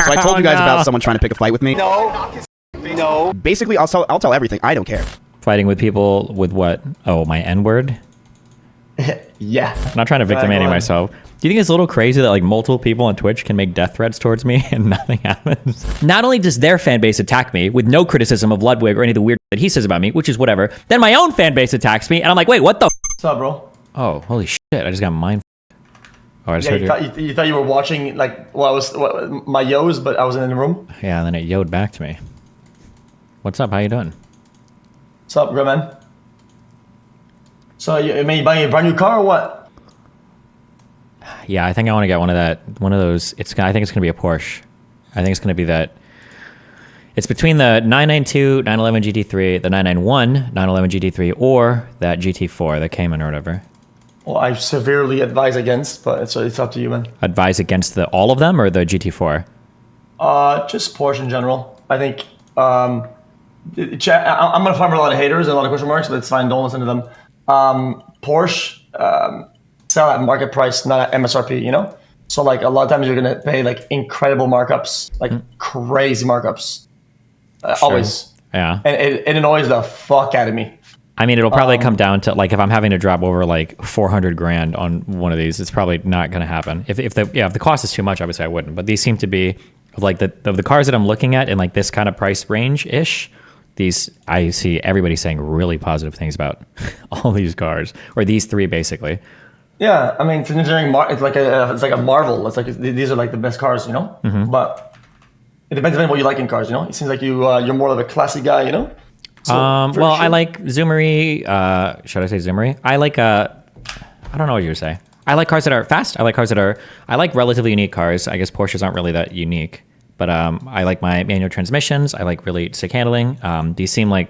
So I told you guys about someone trying to pick a fight with me. No. Basically, I'll tell everything. I don't care. Fighting with people with what? Oh, my N-word? Yeah. I'm not trying to victim myself. Do you think it's a little crazy that like multiple people on Twitch can make death threats towards me and nothing happens? Not only does their fan base attack me with no criticism of Ludwig or any of the weird that he says about me, which is whatever, then my own fan base attacks me and I'm like, wait, what the What's up, bro? Oh, holy shit, I just got mind. Oh, I just heard you thought you were watching like my yo's, but I wasn't in the room? Yeah, and then it yo'd back to me. What's up? How you doing? What's up, bro, man? So you buying a brand new car or what? Yeah, I think I want to get one of those. I think it's gonna be a Porsche. I think it's gonna be that. It's between the 992 911 GT3, the 991 911 GT3, or that GT4, the Cayman or whatever. Well, I severely advise against, but it's up to you, man. Advise against all of them or the GT4? Just Porsche in general. I think I'm gonna find a lot of haters and a lot of question marks, but it's fine. Don't listen to them. Porsche sell at market price, not at MSRP. You know, so like a lot of times you're gonna pay like incredible markups, like crazy markups. Sure. Always. Yeah. And it annoys the fuck out of me. I mean, it'll probably come down to like if I'm having to drop over like 400 grand on one of these, it's probably not going to happen. If the cost is too much, obviously I wouldn't. But these seem to be of like the cars that I'm looking at in like this kind of price range ish. These I see everybody saying really positive things about all these cars or these three basically. Yeah, I mean, it's an engineering. It's like a marvel. It's like these are like the best cars, you know. Mm-hmm. But it depends on what you like in cars, you know. It seems like you're more of a classy guy, you know. So, well, sure. I like Zoomery. Should I say Zoomery? I like I don't know what you would say. I like cars that are fast. I like cars that are. I like relatively unique cars. I guess Porsches aren't really that unique, but I like my manual transmissions. I like really stick handling. These seem like,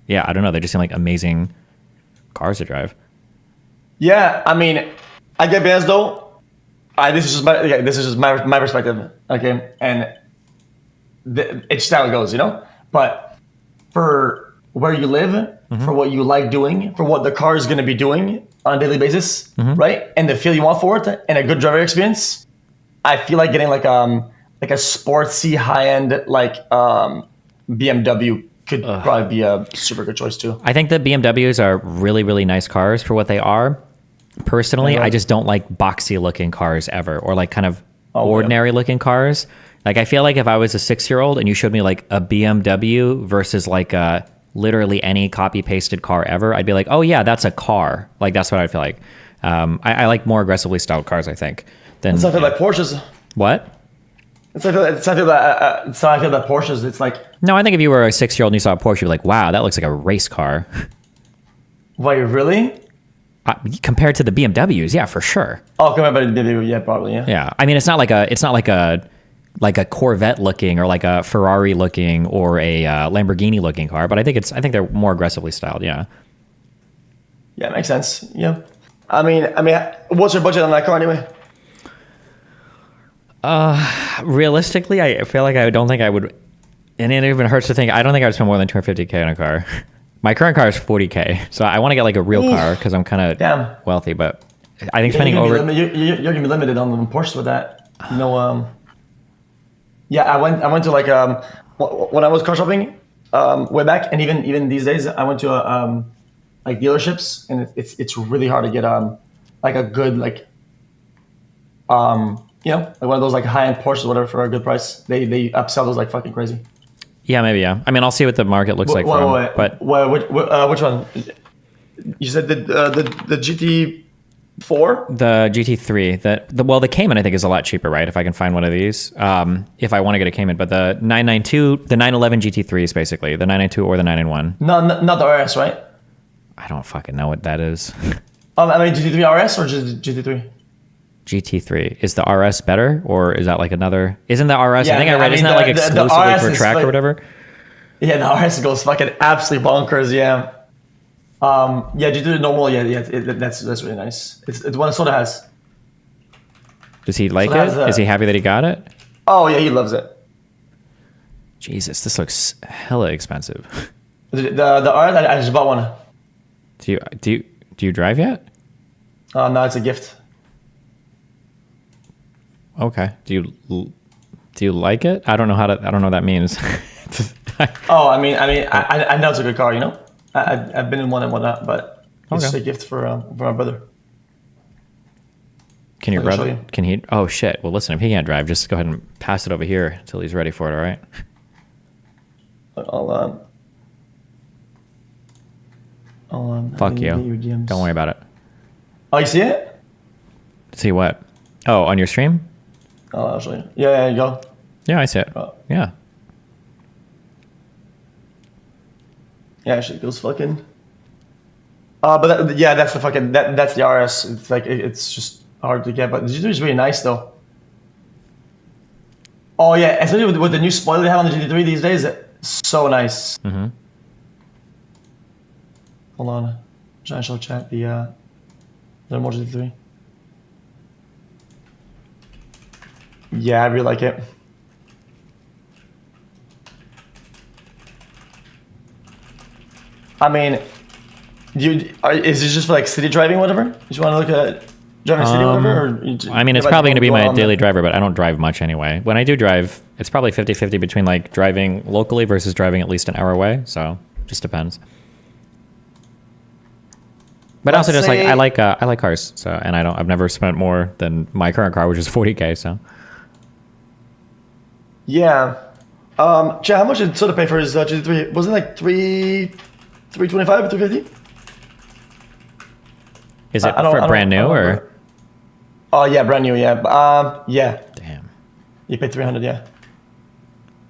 yeah, I don't know. They just seem like amazing cars to drive. Yeah, I mean, I get biased though. This is just my perspective. Okay, and it's just how it goes, you know. But for where you live, for what you like doing, for what the car is going to be doing on a daily basis, right? And the feel you want for it, and a good driver experience, I feel like getting like a sportsy high-end like BMW could probably be a super good choice too. I think the BMWs are really, really nice cars for what they are. Personally, I just don't like boxy looking cars ever, or like kind of ordinary looking cars. Like I feel like if I was a 6-year-old and you showed me like a BMW versus like literally any copy pasted car ever, I'd be like, oh yeah, that's a car. Like that's what I feel like. I like more aggressively styled cars, I think. That's how I feel like Porsches. What? That's how I feel that Porsches. It's like, no, I think if you were a 6-year-old and you saw a Porsche, you'd be like, wow, that looks like a race car. why really? Compared to the BMWs, yeah, for sure. Oh, compared to the BMW, yeah, probably, yeah. Yeah, I mean, it's not like a Corvette looking or like a Ferrari looking or a Lamborghini looking car, but I think they're more aggressively styled. Yeah. Yeah, makes sense. Yeah. I mean, what's your budget on that car anyway? Realistically, I feel like I don't think I would, and it even hurts to think I don't think I would spend more than $250K on a car. My current car is $40K, so I want to get like a real car because I'm kind of wealthy. But I think spending over you're gonna be limited on the Porsche with that. You know, yeah, I went to like when I was car shopping way back, and even these days, I went to like dealerships, and it's really hard to get like a good like you know, like one of those like high end Porsches or whatever for a good price. They upsell those like fucking crazy. Yeah, maybe, yeah. I mean, I'll see what the market looks like for them. But which one? You said the GT4? The GT3. Well, the Cayman I think is a lot cheaper, right? If I can find one of these, if I want to get a Cayman. But the 992, the 911 GT3 is basically the 992 or the 991. No, not the RS, right? I don't fucking know what that is. I mean GT3 RS or just GT3? GT3. Is the RS better, or is that like another? Isn't the RS? Yeah, I think I read. Isn't that like exclusively for track or whatever? Yeah, the RS goes fucking absolutely bonkers. Yeah. Yeah, GT3 normal. Yeah. That's really nice. It's one Soda has. Does he like it? Is he happy that he got it? Oh yeah, he loves it. Jesus, this looks hella expensive. The RS, I just bought one. Do you drive yet? No, it's a gift. Okay. Do Do you like it? I don't know I don't know what that means. Oh, I know it's a good car, you know? I've been in one and whatnot, but it's just a gift for my brother. Can your brother, can he, oh shit. Well, listen, if he can't drive, just go ahead and pass it over here until he's ready for it, all right? Fuck you. Don't worry about it. Oh, you see it? See what? Oh, on your stream? Oh, I'll show you. Yeah, you go. Yeah, I see it. Yeah. Yeah, actually, it goes fucking. But that's the fucking that's the RS. It's like it's just hard to get, but the GT3 is really nice though. Oh yeah, especially with the new spoiler they have on the GT3 these days, it's so nice. Mm-hmm. Hold on, I'm trying to show chat the more GT3. Yeah, I really like it. I mean, is it just for like city driving, whatever? You just want to look at driving city, whatever? I mean, it's probably going to be my daily driver, but I don't drive much anyway. When I do drive, it's probably 50-50 between like driving locally versus driving at least an hour away. So it just depends. But also just like I like cars. So and I've never spent more than my current car, which is 40K. So yeah. How much did Soda pay for his GT3? Wasn't it like 325 or 350? Is it for brand new or? Oh yeah, brand new. Yeah. Yeah. Damn. You paid 300. Yeah.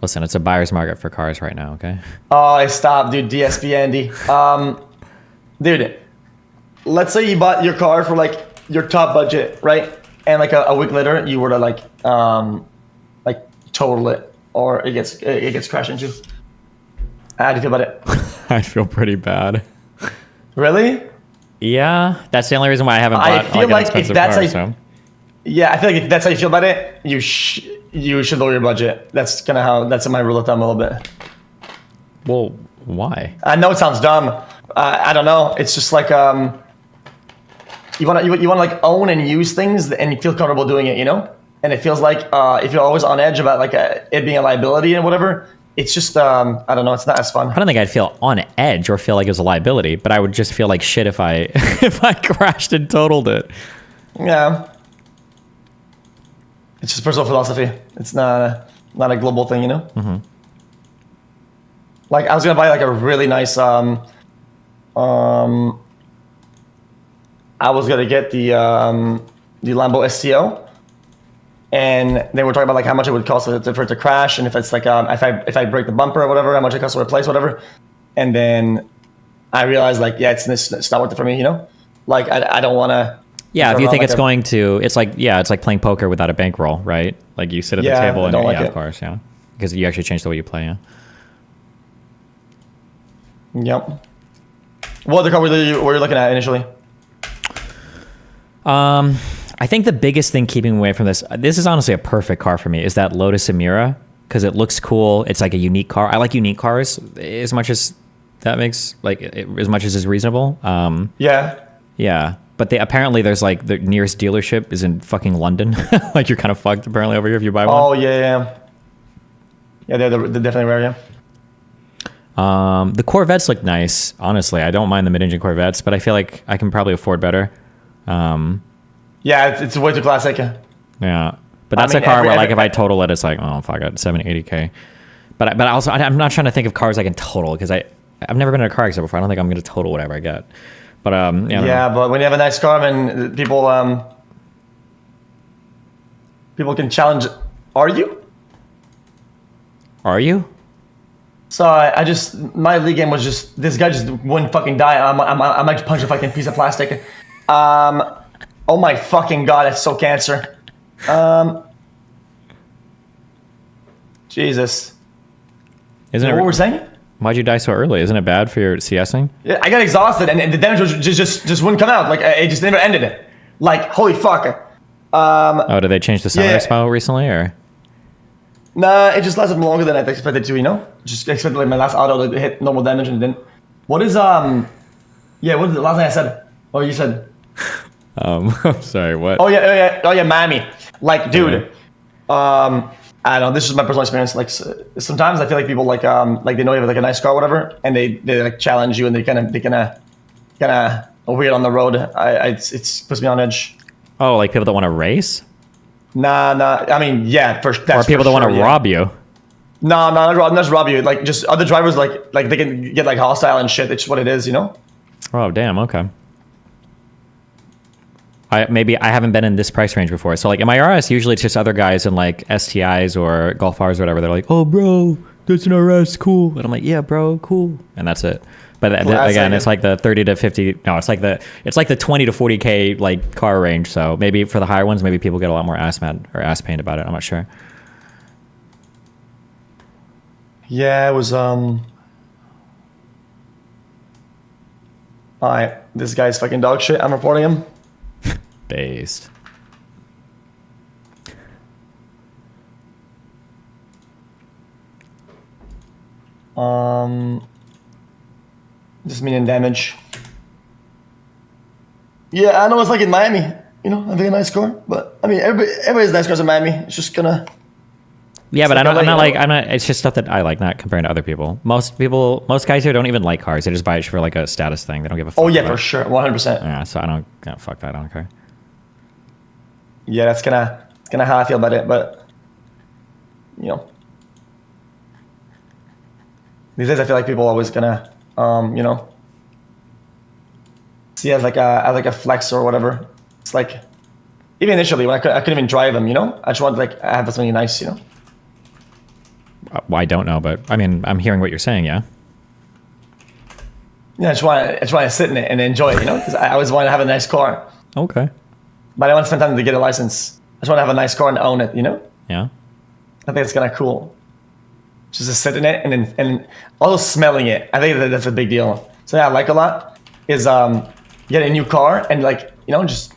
Listen, it's a buyer's market for cars right now. Okay. Oh, stop, dude. DSP Andy. Dude, let's say you bought your car for like your top budget, right? And like a week later, you were to like total it, or it gets crashed into. How do you feel about it? I feel pretty bad. Really? Yeah, that's the only reason why I haven't bought I feel like if that's car, like, so. Yeah, I feel like if that's how you feel about it, you should lower your budget. That's kind of that's my rule of thumb a little bit. Well, why? I know it sounds dumb. I don't know. It's just like you want to like own and use things and you feel comfortable doing it, you know. And it feels like if you're always on edge about like it being a liability and whatever, it's just I don't know. It's not as fun. I don't think I'd feel on edge or feel like it was a liability, but I would just feel like shit if I if I crashed and totaled it. Yeah. It's just personal philosophy. It's not a global thing, you know. Mm-hmm. Like I was gonna buy like a really nice I was gonna get the Lambo STO. And they were talking about like how much it would cost for it to crash, and if it's like if I break the bumper or whatever, how much it costs to replace whatever. And then I realized like it's not worth it for me, you know. Like I don't want to. Yeah, if you think it's going to, it's like playing poker without a bankroll, right? Like you sit at the table and of course, yeah, because you actually change the way you play, yeah. Yep. What other car were you looking at initially? I think the biggest thing keeping me away from this is honestly a perfect car for me, is that Lotus Emira, because it looks cool. It's like a unique car. I like unique cars as much as that makes, like, as much as is reasonable. Yeah. Yeah. But apparently there's like the nearest dealership is in fucking London. Like you're kind of fucked apparently over here if you buy one. Oh, yeah. Yeah, they're definitely rare, yeah. The Corvettes look nice. Honestly, I don't mind the mid-engine Corvettes, but I feel like I can probably afford better. Yeah, it's way too classic. Yeah, but that's a car where like if I total it, it's like, oh fuck it, 70-80K. But also I'm not trying to think of cars I can total because I've never been in a car accident before. I don't think I'm gonna total whatever I get. But yeah, but when you have a nice car, man, people can challenge. Are you? So my league game was just this guy just wouldn't fucking die. I might punch a fucking piece of plastic. Oh my fucking god, that's so cancer. Jesus. Isn't it what we're saying? Why'd you die so early? Isn't it bad for your CSing? Yeah, I got exhausted and the damage was just wouldn't come out. Like it just never ended. Like holy fuck. Oh, did they change the sound expo recently or? Nah, it just lasted longer than I expected to. You know, just expected like my last auto to hit normal damage and it didn't. What is what is the last thing I said? Oh, you said. I'm sorry, what? Oh yeah, Miami. Like, dude, I I don't know. This is my personal experience. Like sometimes I feel like people like they know you have like a nice car or whatever, and they like challenge you, and they kind of weird on the road. It's puts me on edge. Oh, like people that want to race? Nah. I mean, yeah, Or people that want to rob you? No, not just rob you. Like just other drivers, like they can get like hostile and shit. It's just what it is, you know. Oh, damn. Okay. Maybe I haven't been in this price range before. So like in my RS, usually it's just other guys in like STIs or Golf Rs or whatever. They're like, oh, bro, that's an RS, cool. And I'm like, yeah, bro, cool. And that's it. But again, it's like the 30 to 50. No, it's like the 20 to 40K like car range. So maybe for the higher ones, maybe people get a lot more ass mad or ass pain about it. I'm not sure. Yeah, it was All right, this guy's fucking dog shit. I'm reporting him. Based. Just medium damage. Yeah, I know it's like in Miami. You know, having a nice car, but I mean, everybody's nice cars in Miami. It's just gonna. Yeah, but I'm not. It's just stuff that I like, not comparing to other people. Most guys here don't even like cars. They just buy it for like a status thing. They don't give a fuck. Oh yeah, for sure, 100%. Yeah, so I don't. Yeah, fuck that. I don't care. Yeah, that's kind of how I feel about it, but you know, these days I feel like people are always gonna, you know, see as like a flex or whatever. It's like, even initially when I couldn't even drive them, you know, I just wanted to like have something nice, you know. Well, I don't know, but I mean, I'm hearing what you're saying. Yeah. Yeah, I just want to sit in it and enjoy it, you know, because I always want to have a nice car. Okay. But I want to spend time to get a license. I just want to have a nice car and own it, you know? Yeah. I think it's kind of cool. Just to sit in it and also smelling it. I think that's a big deal. So yeah, I like a lot is get a new car and like, you know, just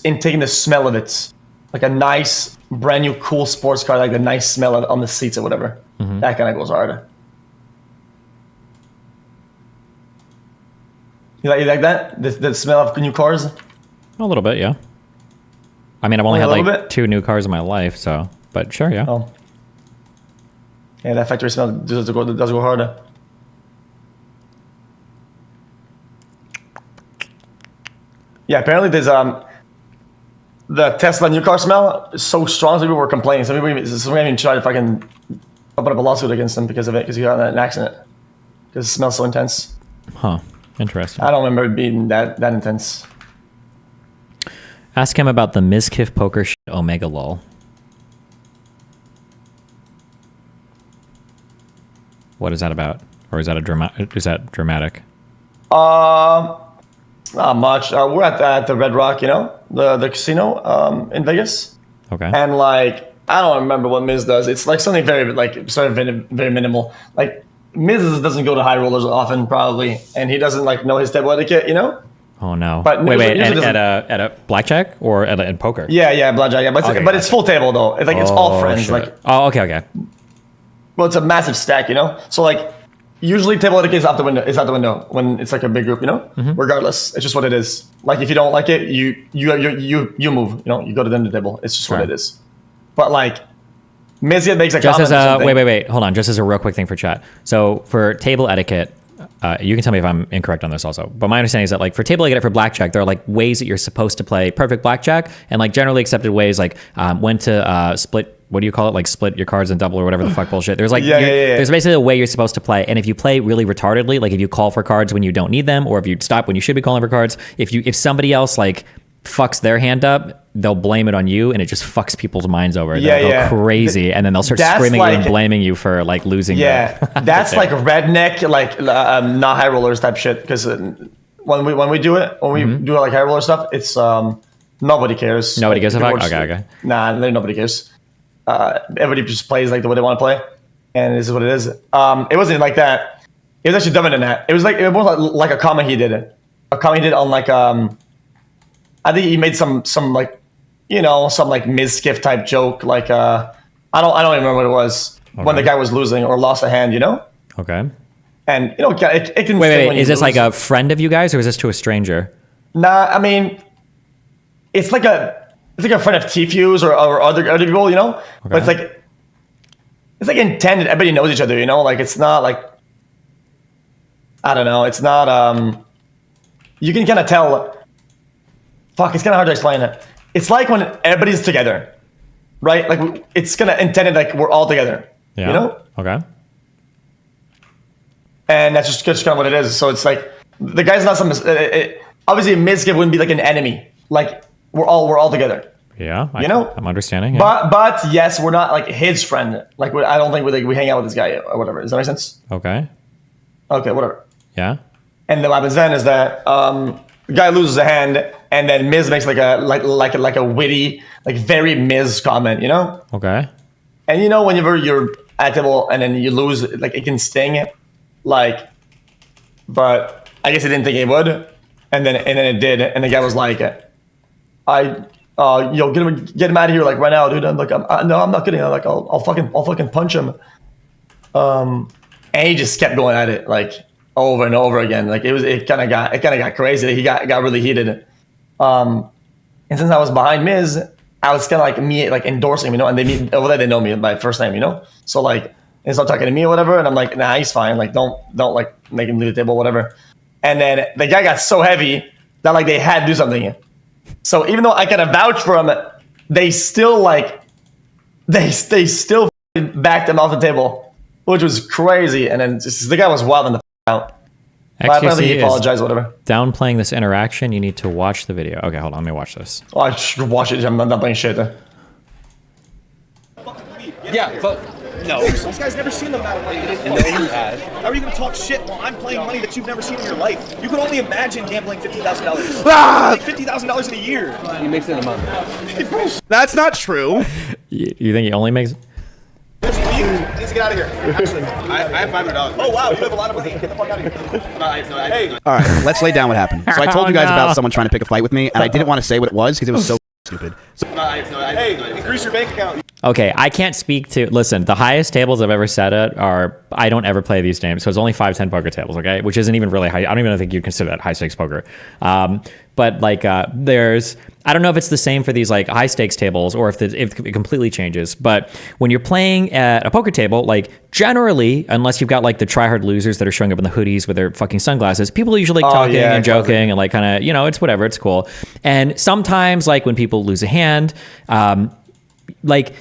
in taking the smell of it. Like a nice, brand new, cool sports car, like the nice smell on the seats or whatever. Mm-hmm. That kind of goes hard. You like that? The smell of new cars? A little bit, yeah. I mean, I've only had like 2 new cars in my life, so, but sure, yeah. Oh. Yeah, that factory smell does go harder. Yeah, apparently there's the Tesla new car smell is so strong. Some people were complaining. Some people even tried to fucking open up a lawsuit against them because of it, because he got in an accident. Because it smells so intense. Huh. Interesting. I don't remember it being that intense. Ask him about the Mizkif poker shit Omega lol. What is that about? Or is that dramatic? Not much. We're at the Red Rock, you know, the casino in Vegas. Okay. And like, I don't remember what Miz does. It's like something very very minimal. Like Miz doesn't go to high rollers often, probably, and he doesn't like know his table etiquette, you know. Oh no! But wait, at a blackjack or at poker? Yeah, blackjack. Yeah, but it's full table though. It's like it's all friends. Shit. Like okay. Well, it's a massive stack, you know. So like, usually table etiquette is out the window. It's out the window when it's like a big group, you know. Mm-hmm. Regardless, it's just what it is. Like if you don't like it, you move. You know, you go to the end of the table. It's just what it is. But like, Mizia makes a comment. Wait, hold on. Just as a real quick thing for chat. So for table etiquette, you can tell me if I'm incorrect on this also. But my understanding is that like for table etiquette for blackjack, there are like ways that you're supposed to play perfect blackjack, and like generally accepted ways like when to split. What do you call it? Like split your cards and double or whatever the fuck bullshit. There's like there's basically a way you're supposed to play, and if you play really retardedly, like if you call for cards when you don't need them, or if you stop when you should be calling for cards, if somebody else like fucks their hand up, they'll blame it on you, and it just fucks people's minds over. They'll go crazy, and then they'll start screaming at you and blaming you for like losing. Yeah, that's like redneck, like not high rollers type shit. Because when we do it, do like high roller stuff, it's nobody cares. Nobody gives a fuck. Okay. Nah, nobody cares. Everybody just plays like the way they want to play, and this is what it is. It wasn't like that. It was actually dumber than that. It was more like a comment he did. A comment he did on like I think he made some like, you know, some like Mizkif type joke. Like I don't even remember what it was when the guy was losing or lost a hand. You know. Okay. And you know, it can. Wait. Is this like a friend of you guys, or is this to a stranger? Nah, I mean, it's like it's like a friend of Tfuse or other people, you know. Okay. But it's like intended. Everybody knows each other, you know. Like it's not like, I don't know. It's not. You can kind of tell. Fuck, it's kind of hard to explain it. It's like when everybody's together, right? Like it's kind of intended like we're all together. Yeah. You know. Okay. And that's just kind of what it is. So it's like the guy's not some. Obviously, Mizgiv wouldn't be like an enemy. Like we're all together. Yeah, you know, I'm understanding. Yeah. But yes, we're not like his friend. Like I don't think we hang out with this guy or whatever. Does that make sense? Okay. Okay, whatever. Yeah. And then what happens then is that the guy loses a hand, and then Miz makes like a witty, like very Miz comment, you know? Okay. And you know, whenever you're at table and then you lose, like it can sting, like. But I guess he didn't think it would, and then it did, and the guy was like, yo, get him out of here, like right now, dude. I'm like, no, I'm not kidding. I'm like, I'll fucking punch him. And he just kept going at it, like over and over again. Like it kind of got crazy. He got really heated. And since I was behind Miz, I was kind of like endorsing him, you know. And over there they know me by first name, you know. So like, they start talking to me or whatever, and I'm like, nah, he's fine. Like don't like make him leave the table, whatever. And then the guy got so heavy that like they had to do something. So even though I kind of vouch for him, they still backed him off the table, which was crazy. And then the guy was wilding the out. xQc he apologized, whatever. Downplaying this interaction. You need to watch the video. Okay, hold on. Let me watch this. Oh, I should watch it. I'm not playing shit. Yeah, but no. This guy's never seen the amount of money that he has. How are you going to talk shit while I'm playing money that you've never seen in your life? You can only imagine gambling $50,000. Ah! Like $50,000 in a year. He makes it in a month. That's not true. You think he only makes? Please get out of here. Actually, I have $500. Oh wow, you have a lot of money. Get the fuck out of here. Hey. All right, let's lay down what happened. So I told you guys about someone trying to pick a fight with me, and I didn't want to say what it was because it was so stupid. So Hey, increase your bank account. Okay, I can't speak to. Listen, the highest tables I've ever sat at are. I don't ever play these games, so it's only 5-10 poker tables. Okay, which isn't even really high. I don't even think you'd consider that high stakes poker. But like, there's. I don't know if it's the same for these like high stakes tables or if it completely changes. But when you're playing at a poker table, like generally, unless you've got like the tryhard losers that are showing up in the hoodies with their fucking sunglasses, people are usually talking and joking and like kind of, you know, it's whatever, it's cool. And sometimes like when people lose a hand, like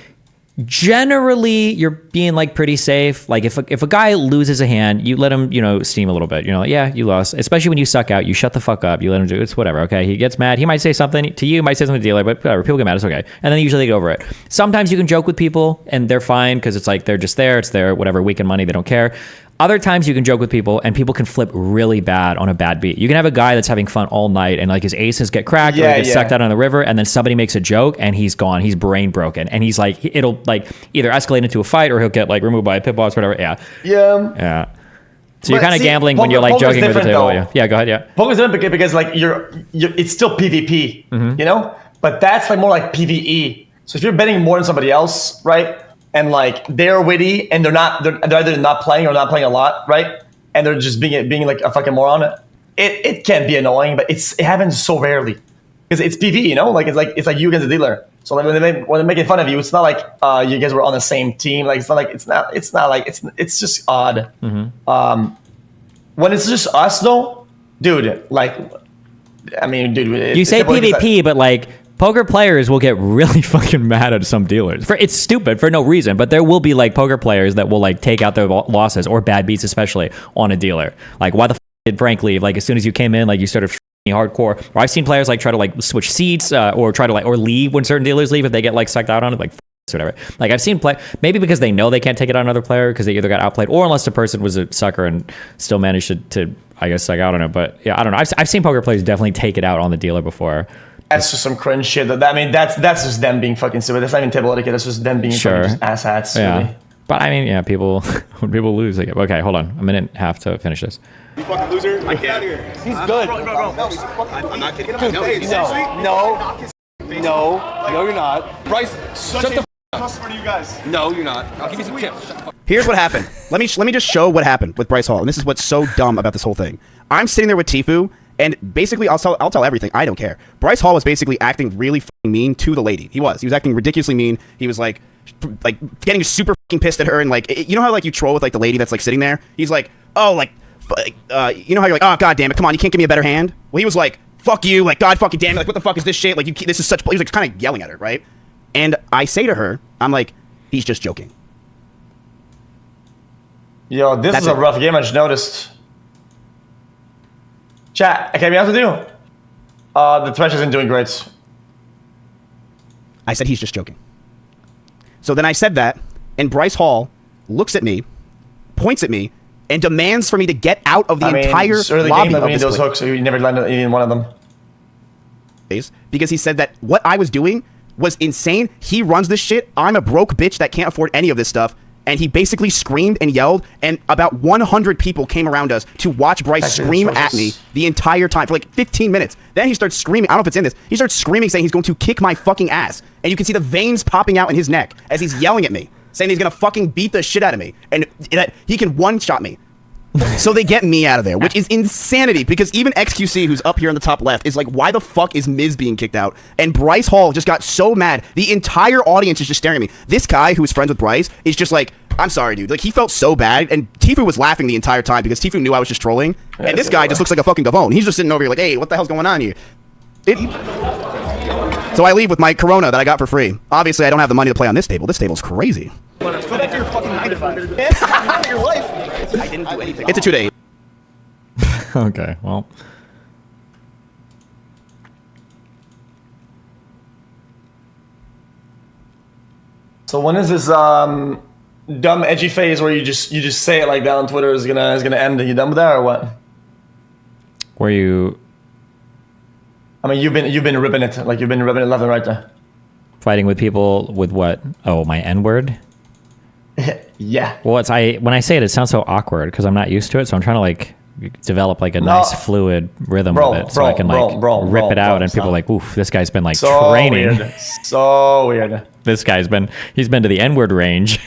generally you're being like pretty safe. Like if a guy loses a hand, you let him, you know, steam a little bit, you know, like, yeah, you lost. Especially when you suck out, you shut the fuck up, you let him do it. It's whatever. Okay. He gets mad. He might say something to you, might say something to the dealer, but whatever, people get mad. It's okay. And then usually they get over it. Sometimes you can joke with people and they're fine because it's like, they're just there. It's their whatever weekend money. They don't care. Other times you can joke with people and people can flip really bad on a bad beat. You can have a guy that's having fun all night and like his aces get cracked or he gets sucked out on the river and then somebody makes a joke and he's gone. He's brain broken. And he's like, it'll like either escalate into a fight or he'll get like removed by a pit boss or whatever. Yeah. Yeah. So you're kind of gambling when you're like joking with the table. Yeah, go ahead. Yeah. Poker's different because like you're it's still PvP, you know? But that's like more like PvE. So if you're betting more than somebody else, right? And like they're witty and they're either not playing or not playing a lot, right? And they're just being like a fucking moron. It can be annoying, but it happens so rarely because it's PvE, you know? Like it's like you against the dealer. So like when they're making fun of you, it's not like you guys were on the same team. Like it's just odd. When it's just us though, dude. Like, I mean, dude. You say PvP, but like. Poker players will get really fucking mad at some dealers. It's stupid for no reason, but there will be like poker players that will like take out their losses or bad beats, especially on a dealer. Like, why the did Frank leave? Like, as soon as you came in, like you started hardcore. Or I've seen players like try to like switch seats or try to like or leave when certain dealers leave if they get like sucked out on it, like whatever. Like I've seen maybe because they know they can't take it on another player because they either got outplayed or unless the person was a sucker and still managed to I guess suck out on it. But yeah, I don't know. I've seen poker players definitely take it out on the dealer before. That's just some cringe shit. I mean, that's just them being fucking stupid. That's not even table etiquette. That's just them being fucking just asshats. Yeah. Really. But I mean, yeah, people when people lose, like, okay, hold on, a minute and a half to finish this. You fucking loser! I get out of here. He's good. Bro. No, he's fucking. I'm not kidding. No, you're not. Bryce, shut the customer to you guys. No, you're not. I'll give you some chips. Here's what happened. Let me just show what happened with Bryce Hall, and this is what's so dumb about this whole thing. I'm sitting there with Tfue, And basically, I'll tell everything. I don't care. Bryce Hall was basically acting really fucking mean to the lady. He was acting ridiculously mean. He was like getting super fucking pissed at her, and like, you know how like you troll with like the lady that's like sitting there. He's like, oh, like, you know how you're like, oh god damn it, come on, you can't give me a better hand. Well, he was like, fuck you, like, god fucking damn it, like, what the fuck is this shit? Like, this is such. He was like kind of yelling at her, right? And I say to her, I'm like, he's just joking. Yo, this is a rough game. I just noticed. Chat, I can't be honest with you. The Thresh isn't doing great. I said he's just joking. So then I said that, and Bryce Hall looks at me, points at me, and demands for me to get out of the entire lobby of this those place. hooks, you never landed even one of them. Because he said that what I was doing was insane. He runs this shit. I'm a broke bitch that can't afford any of this stuff. And he basically screamed and yelled, and about 100 people came around us to watch Bryce scream at me the entire time for like 15 minutes. Then he starts screaming. I don't know if it's in this. He starts screaming, saying he's going to kick my fucking ass. And you can see the veins popping out in his neck as he's yelling at me, saying he's going to fucking beat the shit out of me and that he can one-shot me. So they get me out of there, which is insanity, because even xQc, who's up here on the top left, is like, why the fuck is Miz being kicked out? And Bryce Hall just got so mad. The entire audience is just staring at me. This guy who is friends with Bryce is just like, I'm sorry, dude. Like, he felt so bad, and Tfue was laughing the entire time because Tfue knew I was just trolling. And this guy just looks like a fucking gavone. He's just sitting over here like, hey, what the hell's going on here? So I leave with my Corona that I got for free. Obviously, I don't have the money to play on this table. This table's crazy. Go back to your fucking 9 to 5. Man, your life. I didn't do anything. It's a 2-day. Okay, well. So when is this dumb edgy phase where you just say it like that on Twitter is gonna end? Are you done with that or what? Were you? I mean, you've been ripping it, like you've been ripping it left and right there. Fighting with people with what? Oh, my N-word? Yeah. Well, when I say it, it sounds so awkward because I'm not used to it. So I'm trying to like develop like a nice fluid rhythm with it, so I can like rip it out, and people are like, "Oof, this guy's been like training." Weird. So weird. This guy's been to the N-word range.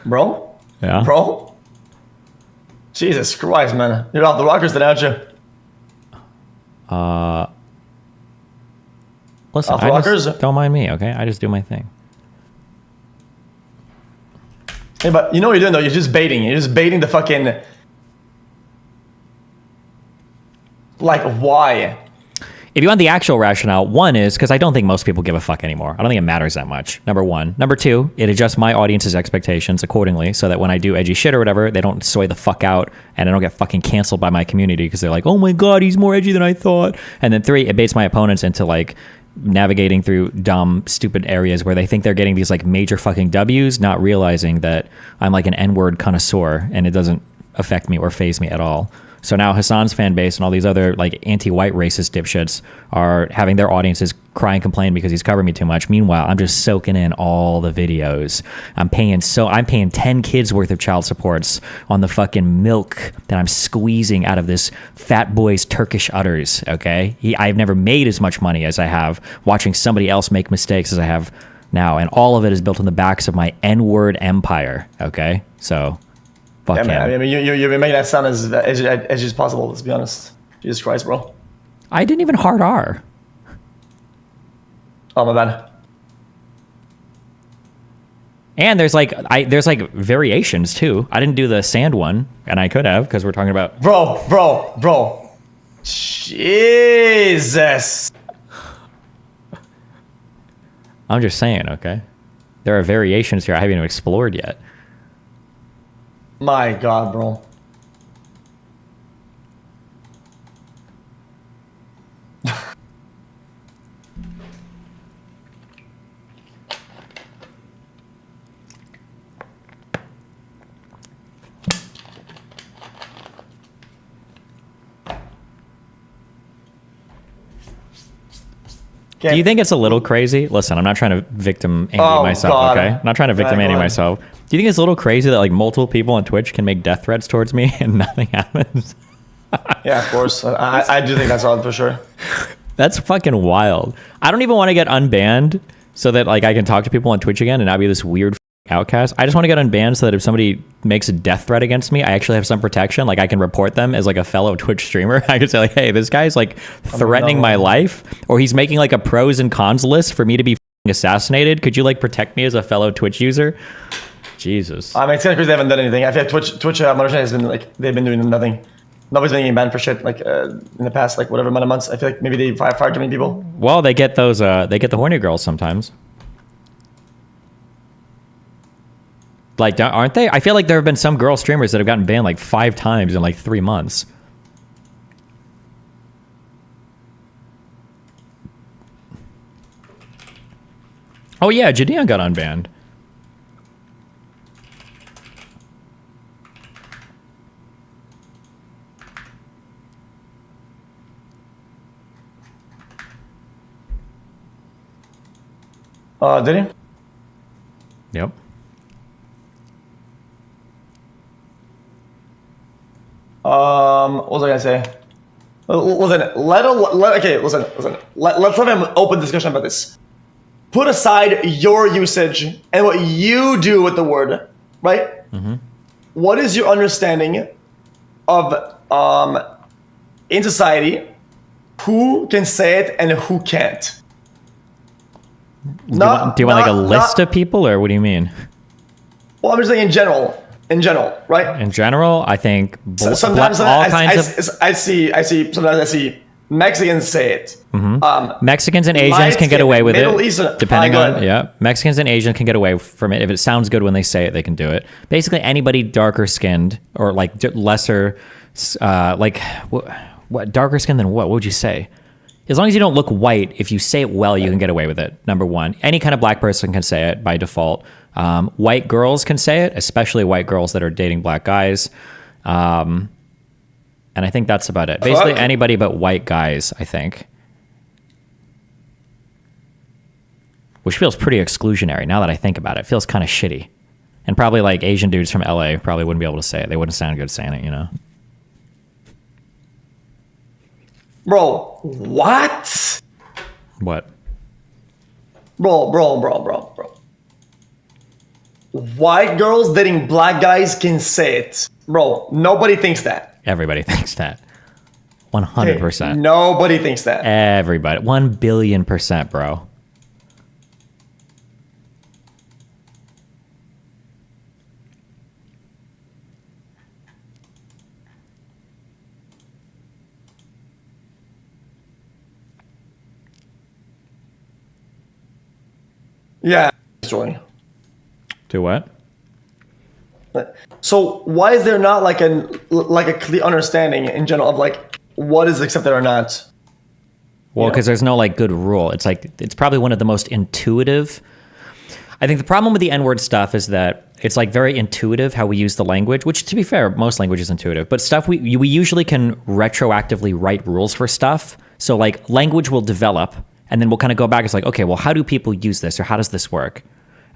Bro. Yeah. Bro. Jesus Christ, man! You're off the rockers, then, aren't you? Listen, off the rockers? Don't mind me, okay? I just do my thing. Hey, but you know what you're doing, though? You're just baiting. You're just baiting the fucking... Like, why? If you want the actual rationale, one is because I don't think most people give a fuck anymore. I don't think it matters that much, number one. Number two, it adjusts my audience's expectations accordingly so that when I do edgy shit or whatever, they don't soy the fuck out and I don't get fucking canceled by my community because they're like, oh my god, he's more edgy than I thought. And then three, it baits my opponents into like navigating through dumb, stupid areas where they think they're getting these like major fucking W's, not realizing that I'm like an N-word connoisseur and it doesn't affect me or faze me at all. So now Hassan's fan base and all these other like anti-white racist dipshits are having their audiences cry and complain because he's covering me too much. Meanwhile, I'm just soaking in all the videos. I'm paying 10 kids worth of child supports on the fucking milk that I'm squeezing out of this fat boy's Turkish udders, okay? I've never made as much money as I have watching somebody else make mistakes as I have now. And all of it is built on the backs of my N-word empire, okay? So... Yeah, man. I mean, you made that sound as edgy as possible, let's be honest. Jesus Christ, bro. I didn't even hard R. Oh, my bad. And there's like variations too. I didn't do the sand one, and I could have because we're talking about... Bro. Jesus. I'm just saying, okay? There are variations here I haven't even explored yet. My God, bro. Do you think it's a little crazy? Listen, I'm not trying to victim Andy myself, God. okay? I'm not trying to victim Andy myself. Do you think it's a little crazy that like multiple people on Twitch can make death threats towards me and nothing happens? Yeah, of course. I do think that's odd for sure. That's fucking wild. I don't even want to get unbanned so that like I can talk to people on Twitch again and not be this weird outcast. I just want to get unbanned so that if somebody makes a death threat against me, I actually have some protection. Like I can report them as like a fellow Twitch streamer. I can say like, hey, this guy's like threatening my life, or he's making like a pros and cons list for me to be assassinated. Could you like protect me as a fellow Twitch user? Jesus. I mean, it's kind of crazy they haven't done anything. I feel like Twitch moderation has been like, they've been doing nothing. Nobody's been getting banned for shit like in the past like whatever amount of months. I feel like maybe they fired too many people. Well, they get those they get the horny girls sometimes. Like, aren't they? I feel like there have been some girl streamers that have gotten banned like 5 times in like 3 months. Oh yeah, Jadian got unbanned. Did he? Yep. What was I gonna say? Listen, let's have an open discussion about this. Put aside your usage and what you do with the word, right? Mm-hmm. What is your understanding of in society who can say it and who can't? Do you want like a list of people, or what do you mean? Well, I'm just saying in general, right? In general, I think sometimes I see Mexicans say it. Mm-hmm. Mexicans and Asians can get away with it, Eastern, depending on Mexicans and Asians can get away from it if it sounds good when they say it. They can do it. Basically, anybody darker skinned or like lesser, what darker skinned than what? What would you say? As long as you don't look white, if you say it well, you can get away with it. Number one, any kind of black person can say it by default. White girls can say it, especially white girls that are dating black guys. And I think that's about it. Basically, anybody but white guys, I think. Which feels pretty exclusionary now that I think about it. It feels kind of shitty. And probably like Asian dudes from LA probably wouldn't be able to say it. They wouldn't sound good saying it, you know? Bro, what? What? Bro. White girls dating black guys can say it. Bro, nobody thinks that. Everybody thinks that. 100%. Nobody thinks that. Everybody. 1,000,000,000%, bro. Yeah, actually. To what? So why is there not like a clear understanding in general of like what is accepted or not? Well, because there's no like good rule. It's like it's probably one of the most intuitive. I think the problem with the N-word stuff is that it's like very intuitive how we use the language, which to be fair, most language is intuitive, but stuff we usually can retroactively write rules for stuff. So like language will develop and then we'll kind of go back. It's like, okay, well, how do people use this or how does this work?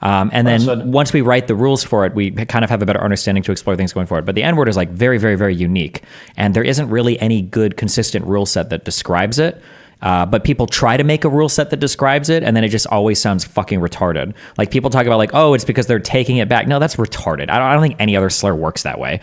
And then once we write the rules for it, we kind of have a better understanding to explore things going forward. But the N-word is like very, very, very unique. And there isn't really any good, consistent rule set that describes it. But people try to make a rule set that describes it, and then it just always sounds fucking retarded. Like people talk about like, oh, it's because they're taking it back. No, that's retarded. I don't think any other slur works that way.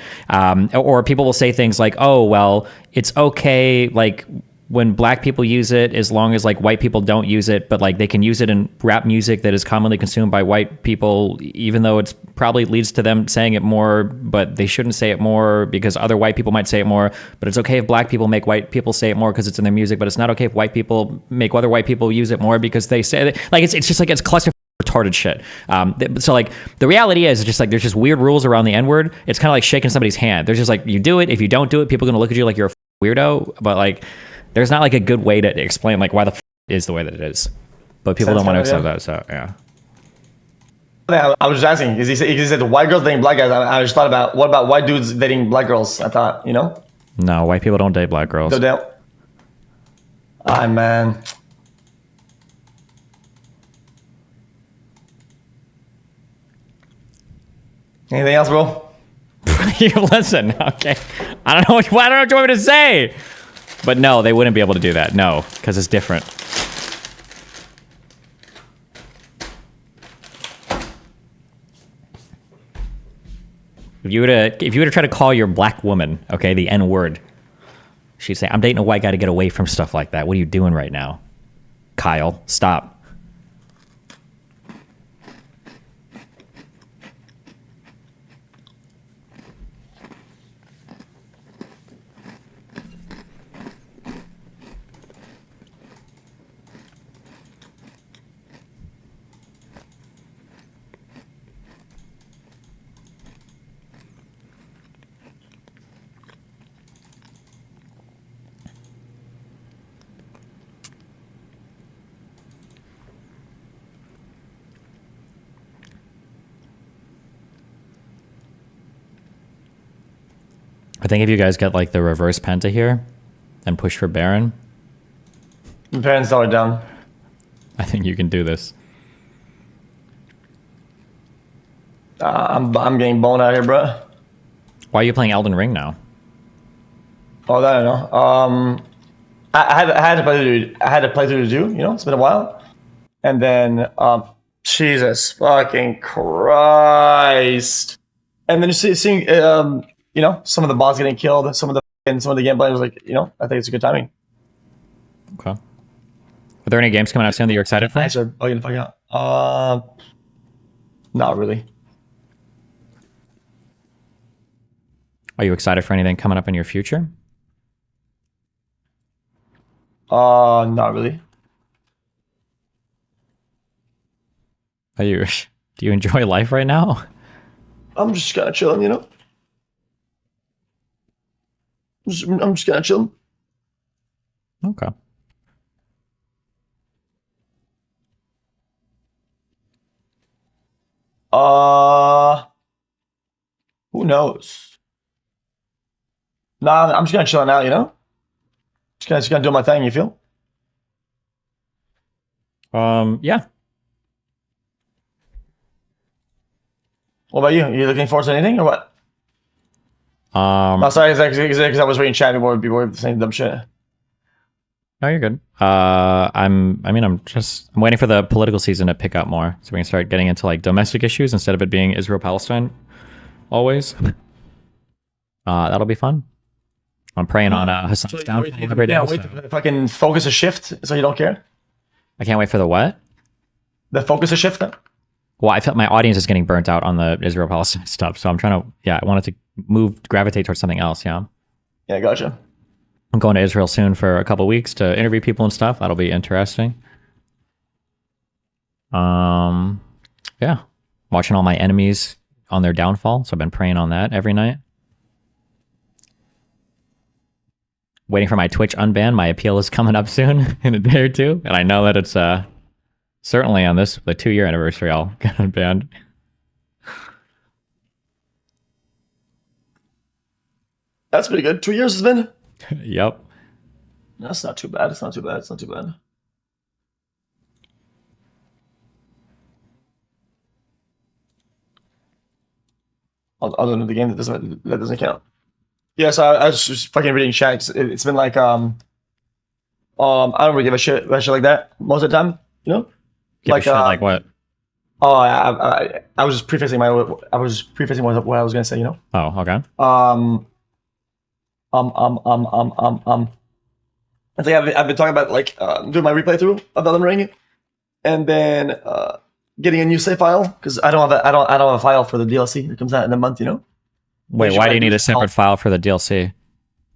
Or people will say things like, oh, well, it's okay, like when black people use it, as long as like white people don't use it, but like they can use it in rap music that is commonly consumed by white people, even though it's probably leads to them saying it more, but they shouldn't say it more because other white people might say it more. But it's okay if black people make white people say it more because it's in their music, but it's not okay if white people make other white people use it more because they say it. Like it's just like it's cluster retarded shit. So like the reality is just like there's just weird rules around the N-word. It's kind of like shaking somebody's hand. There's just like you do it. If you don't do it, people are gonna look at you like you're a weirdo. But like there's not like a good way to explain like why the is the way that it is. But people don't want to accept that. So yeah. I was just asking because he said white girls dating black guys. I just thought about what about white dudes dating black girls? I thought, you know. No, white people don't date black girls. No doubt. Man. Anything else, bro? Listen, okay. I don't know what you want me to say. But no, they wouldn't be able to do that. No, because it's different. If you were to try to call your black woman, okay, the N word, she'd say, "I'm dating a white guy to get away from stuff like that. What are you doing right now, Kyle? Stop." I think if you guys get like the reverse penta here and push for Baron, Baron's dollar down. I think you can do this. I'm getting blown out here, bro. Why are you playing Elden Ring now? Oh, that I don't know. I had to play through the do. You know, it's been a while, and then Jesus fucking Christ, and then you seeing you know, some of the bots getting killed, and some of the gameplay was like, you know, I think it's a good timing. Okay. Are there any games coming out soon that you're excited for? I said, oh, you fuck out. Not really. Are you excited for anything coming up in your future? Not really. Do you enjoy life right now? I'm just kind of chilling, you know. I'm just kind of chilling. Okay. Who knows? Nah, I'm just gonna chill out, you know. Just gonna do my thing. You feel? Yeah. What about you? Are you looking forward to anything or what? No, sorry, because I was reading chat before people were saying dumb shit. No, you're good. I'm waiting for the political season to pick up more, so we can start getting into like domestic issues instead of it being Israel-Palestine always. That'll be fun. I'm praying on Hassan's downfall every day. Yeah, wait, if I can focus a shift so you don't care. I can't wait for the what? The focus a shift. Well, I felt my audience is getting burnt out on the Israel-Palestine stuff, so I'm trying to, I wanted to gravitate towards something else, yeah. Yeah, gotcha. I'm going to Israel soon for a couple weeks to interview people and stuff. That'll be interesting. Yeah. Watching all my enemies on their downfall, so I've been praying on that every night. Waiting for my Twitch unban. My appeal is coming up soon in a day or two, and I know that it's certainly on the 2-year anniversary I'll get unbanned. That's pretty good. 2 years has been. Yep. That's not too bad. It's not too bad. It's not too bad. Other than the game that doesn't count. Yeah, so I was just fucking reading chat. It's been like I don't really give a shit about shit like that most of the time. You know, Give a shit like what? Oh, I was just prefacing what I was gonna say. You know. Oh, okay. I think I've been talking about like doing my replay through of Elden Ring, and then getting a new save file because I don't have a file for the DLC that comes out in a month. You know. Wait, why do you need a separate file for the DLC?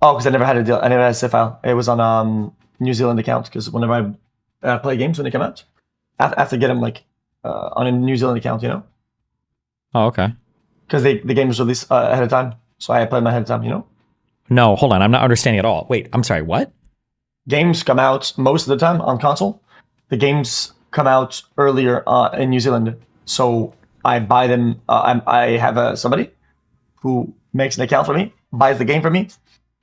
Oh, because I never had a save file. It was on New Zealand account because whenever I play games when they come out, I have to get them like on a New Zealand account. You know. Oh, okay. Because the game was released ahead of time, so I play them ahead of time. You know. No, hold on. I'm not understanding at all. Wait, I'm sorry. What? Games come out most of the time on console. The games come out earlier in New Zealand, so I buy them. I have somebody who makes an account for me, buys the game for me,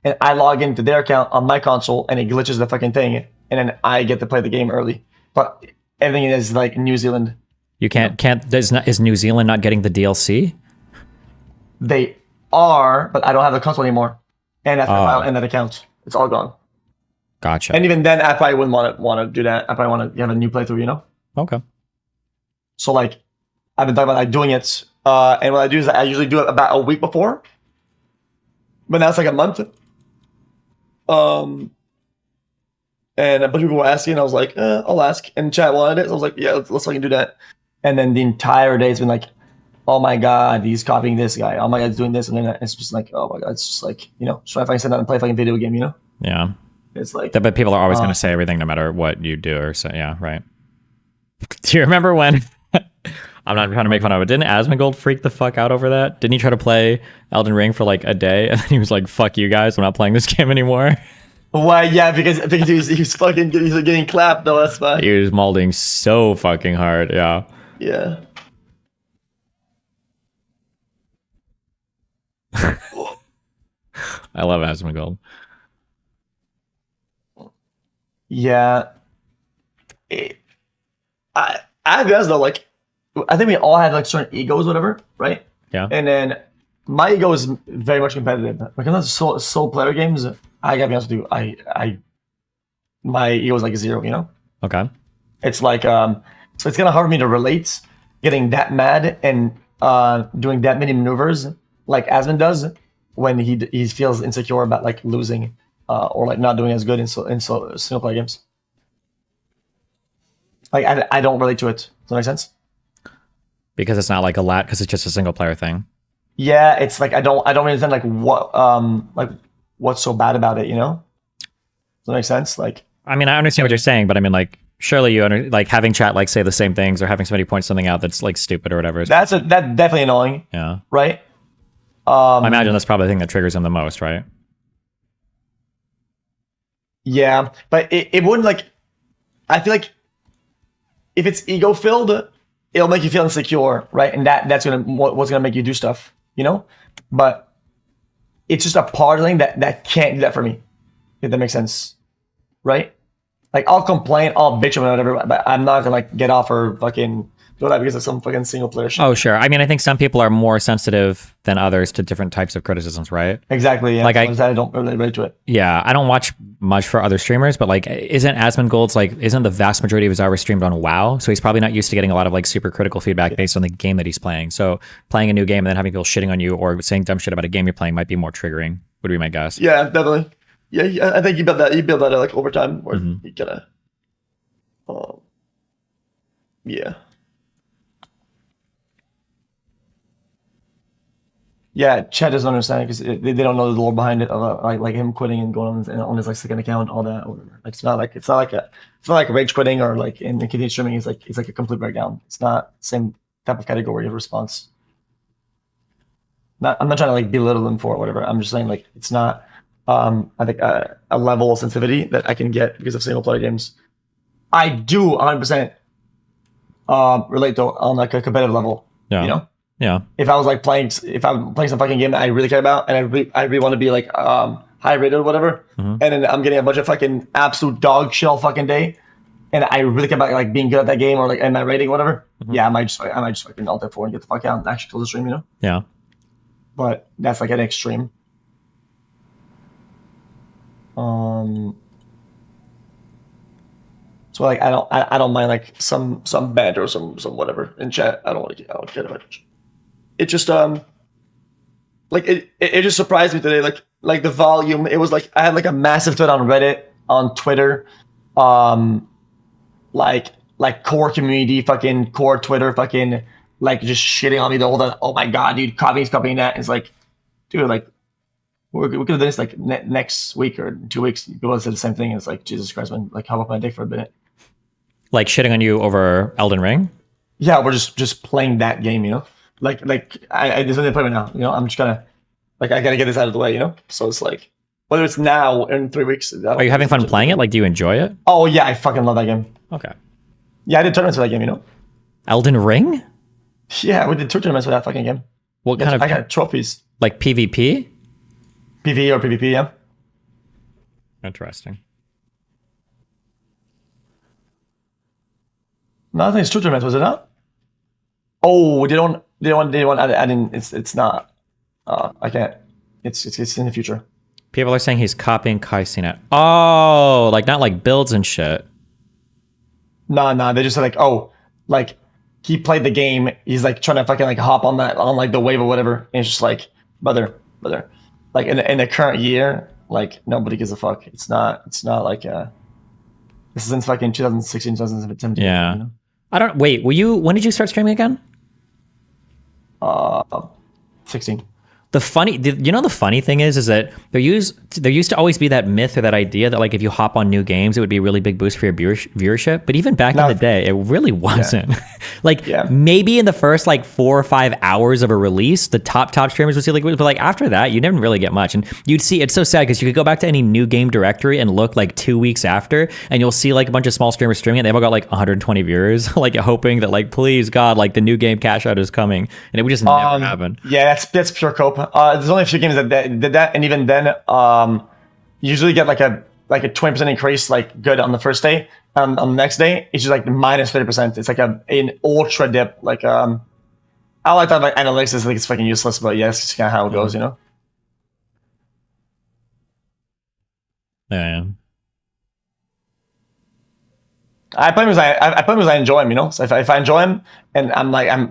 and I log into their account on my console, and it glitches the fucking thing, and then I get to play the game early. But everything is like New Zealand. You can't. Is New Zealand not getting the DLC? They are, but I don't have the console anymore. And that's and that account. It's all gone. Gotcha. And even then, I probably wouldn't want to do that. I probably want to have a new playthrough, you know? Okay. So, like, I've been talking about like doing it And what I do is I usually do it about a week before, but now it's like a month. And a bunch of people were asking, and I was like, I'll ask. And chat wanted it, so I was like, yeah, let's fucking do that. And then the entire day it's been like, oh my god, he's copying this guy. Oh my god, he's doing this, and then it's just like, oh my god, it's just like, you know, so if I sit down and play a fucking video game, you know? Yeah. It's like, But people are always going to say everything no matter what you do or say. Yeah, right. Do you remember when? I'm not trying to make fun of it. Didn't Asmongold freak the fuck out over that? Didn't he try to play Elden Ring for like a day, and then he was like, "Fuck you guys, I'm not playing this game anymore." why? Yeah, because he was fucking getting clapped. No, that's fine. He was molding so fucking hard. Yeah. Yeah. I love Asmongold. Yeah. I guess though, like, I think we all have like certain egos, whatever, right? Yeah. And then my ego is very much competitive. Like in those solo player games, I gotta be honest with you, my ego is like 0, you know? Okay. It's like so it's kind of hard for me to relate getting that mad and doing that many maneuvers like Asmon does when he feels insecure about like losing or like not doing as good in single player games. Like I don't relate to it. Does that make sense? Because it's not like a lat, because it's just a single player thing. Yeah, it's like I don't understand like what's so bad about it, you know? Does that make sense? Like, I mean, I understand what you're saying, but I mean, like, surely like having chat like say the same things or having somebody point something out that's like stupid or whatever. That's definitely annoying. Yeah. Right. I imagine that's probably the thing that triggers him the most, right? Yeah, but it wouldn't like. I feel like if it's ego filled, it'll make you feel insecure, right? And that's what's gonna make you do stuff, you know. But it's just a part of thing that can't do that for me. If that makes sense, right? Like I'll complain, I'll bitch about whatever, but I'm not gonna like get off or fucking do that because of some fucking single player shit. Oh, sure. I mean, I think some people are more sensitive than others to different types of criticisms, right? Exactly. Yeah. Like I don't really relate to it. Yeah, I don't watch much for other streamers, but like, isn't the vast majority of his hours streamed on WoW? So he's probably not used to getting a lot of like super critical feedback based on the game that he's playing. So playing a new game and then having people shitting on you or saying dumb shit about a game you're playing might be more triggering. Would be my guess. Yeah, definitely. Yeah, I think you build that. You build that like over time, where you gotta. Yeah. Yeah, Chad doesn't understand because they don't know the lore behind it. Like him quitting and going on his like second account, all that. Or like it's not like rage quitting or like in continue streaming. It's like a complete breakdown. It's not the same type of category of response. I'm not trying to like belittle them for it, whatever. I'm just saying like it's not. I think a level of sensitivity that I can get because of single player games. I do 100% relate to on like a competitive level. Yeah. You know. Yeah. If I'm playing some fucking game that I really care about and I really want to be like high rated or whatever, and then I'm getting a bunch of fucking absolute dog shit all fucking day, and I really care about like being good at that game or like and my rating or whatever, yeah, I might just fucking alt F4 and get the fuck out and actually close the stream, you know? Yeah. But that's like an extreme. So like I don't mind like some banter or some whatever in chat. I don't care about it. It just like it just surprised me today, like the volume. It was like I had like a massive thread on Reddit, on Twitter, like core community, fucking core Twitter, fucking like just shitting on me the whole time. Oh my god, dude, copying that. It's like, dude, like we could have done this like next week or 2 weeks. People said the same thing. It's like, Jesus Christ, man, like hop up my dick for a minute. Like shitting on you over Elden Ring? Yeah, we're just playing that game, you know. Like I there's nothing to play right now, you know. I'm just gonna I gotta get this out of the way, you know. So it's like whether it's now or in 3 weeks. Are you having fun playing it? Like, do you enjoy it? Oh yeah, I fucking love that game. Okay. Yeah, I did tournaments for that game, you know. Elden Ring? Yeah, we did 2 tournaments for that fucking game. What kind of? I got trophies. Like PvP? PvE or PvP, yeah. Interesting. No, I think it's 2 tournaments, was it not? Oh, they don't I didn't. It's not. I can't. It's in the future. People are saying he's copying KaiCnet. Oh, like not like builds and shit. Nah. They just said like, oh, like he played the game. He's like trying to fucking like hop on like the wave or whatever. And it's just like, brother, like in the current year, like nobody gives a fuck. It's not like this is in fucking 2016, 2017. Yeah. You know? I don't wait. When did you start streaming again? 16. The funny thing is that there used to always be that myth or that idea that like if you hop on new games, it would be a really big boost for your viewership. But even back in the day, it really wasn't. Maybe in the first like 4 or 5 hours of a release, the top streamers would see like, but like after that, you didn't really get much. And you'd see, it's so sad because you could go back to any new game directory and look like 2 weeks after, and you'll see like a bunch of small streamers streaming it. They've all got like 120 viewers, like hoping that like, please God, like the new game cash out is coming, and it would just never happen. Yeah, that's pure cope. There's only a few games that did that, and even then, you usually get like a 20% increase, like good on the first day. On the next day, it's just like minus 30%. It's like an ultra dip. Like I like that. Like analytics is like it's fucking useless, but yeah, it's just kind of how it goes, you know. Yeah. I play them because I enjoy them, you know. So if I enjoy them, and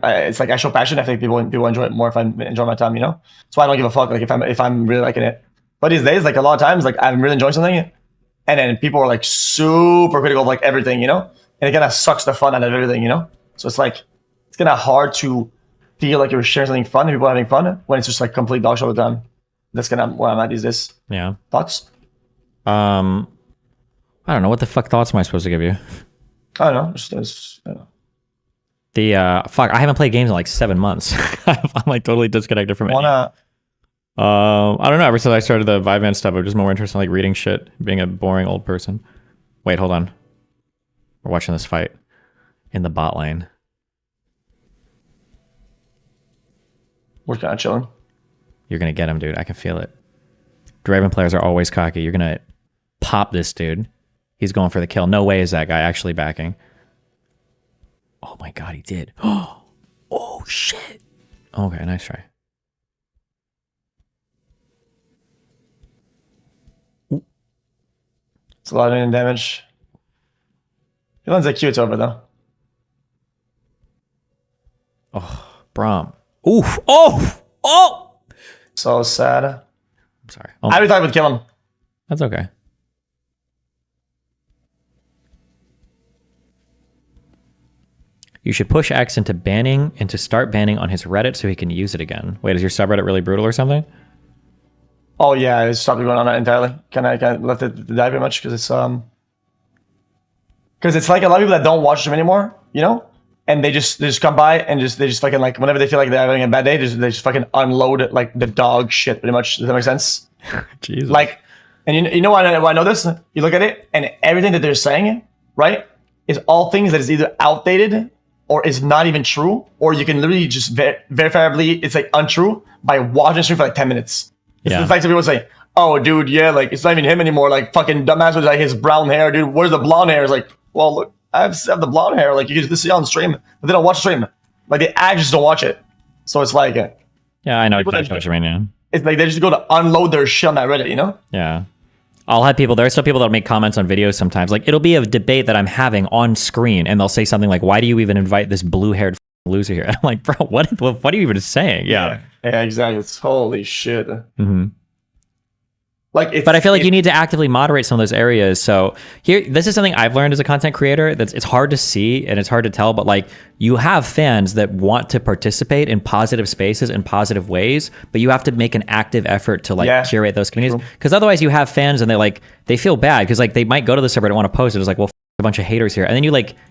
it's like I show passion. I think people enjoy it more if I enjoy my time, you know. So I don't give a fuck. Like if I'm really liking it. But these days, like a lot of times, like I'm really enjoying something, and then people are like super critical of like everything, you know. And it kind of sucks the fun out of everything, you know. So it's like it's kind of hard to feel like you're sharing something fun and people are having fun when it's just like complete dog shit all the time. That's kind of where I'm at these days. Yeah. Thoughts? I don't know. What the fuck thoughts am I supposed to give you? I don't know. Just, I don't know. I haven't played games in like 7 months. I'm like totally disconnected from it. Why not? I don't know. Ever since I started the Vivant stuff, I'm just more interested in like reading shit, being a boring old person. Wait, hold on. We're watching this fight in the bot lane. We're kind of chilling. You're gonna get him, dude. I can feel it. Draven players are always cocky. You're gonna pop this dude. He's going for the kill. No way is that guy actually backing. Oh my god, he did. Oh shit. Okay, nice try. It's a lot of damage. He lands a Q, it's over though. Oh, Braum. Oof. Oh! So sad. I'm sorry. Oh, I thought I would kill him. that's okay. You should push X into start banning on his Reddit so he can use it again. Wait, is your subreddit really brutal or something? Oh yeah, I stopped going on that entirely. Can I let it die very much because it's like a lot of people that don't watch them anymore, you know, and they just come by and they just fucking like whenever they feel like they're having a bad day, they just fucking unload like the dog shit pretty much. Does that make sense? Jesus. Like, and you know why I know this? You look at it and everything that they're saying, right, is all things that is either outdated or is not even true, or you can literally just verifiably it's like untrue by watching the stream for like 10 minutes. It's the fact that people say, oh, dude, yeah, like, it's not even him anymore. Like, fucking dumbass with, like, his brown hair, dude. Where's the blonde hair? It's like, well, look, I have the blonde hair. Like, you can just see on stream. But they don't watch the stream. Like, they actually just don't watch it. So it's like... yeah, I know exactly what you mean, yeah. It's like they just go to unload their shit on that Reddit, you know? Yeah. I'll have people... There are still people that make comments on videos sometimes. Like, it'll be a debate that I'm having on screen, and they'll say something like, why do you even invite this blue-haired loser here? I'm like, bro, what are you even saying? Yeah, exactly. It's holy shit. Mm-hmm. Like, but I feel like you need to actively moderate some of those areas. So this is something I've learned as a content creator. It's hard to see and it's hard to tell, but like you have fans that want to participate in positive spaces in positive ways, but you have to make an active effort to like curate those communities. Because otherwise you have fans and they feel bad because like they might go to the server and want to post it. It's like, well, a bunch of haters here, and then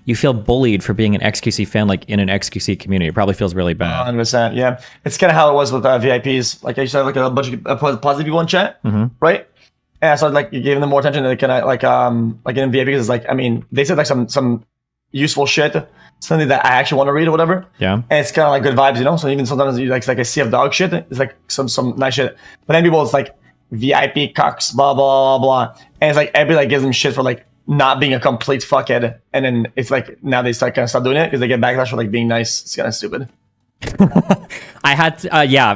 you feel bullied for being an xQc fan, like in an xQc community. It probably feels really bad. 100%. Yeah, it's kind of how it was with VIPs. Like I used to have like a bunch of positive people in chat, right? And I started like giving them more attention. And kind of like in VIPs, it's like, I mean, they said like some useful shit, something that I actually want to read or whatever. Yeah, and it's kind of like good vibes, you know. So even sometimes you like a sea of dog shit. It's like some nice shit, but then people it's like VIP cucks, blah blah blah, and it's like everybody like gives them shit for like not being a complete fuckhead, and then it's like now they start doing it because they get backlash for like being nice. It's kind of stupid. I had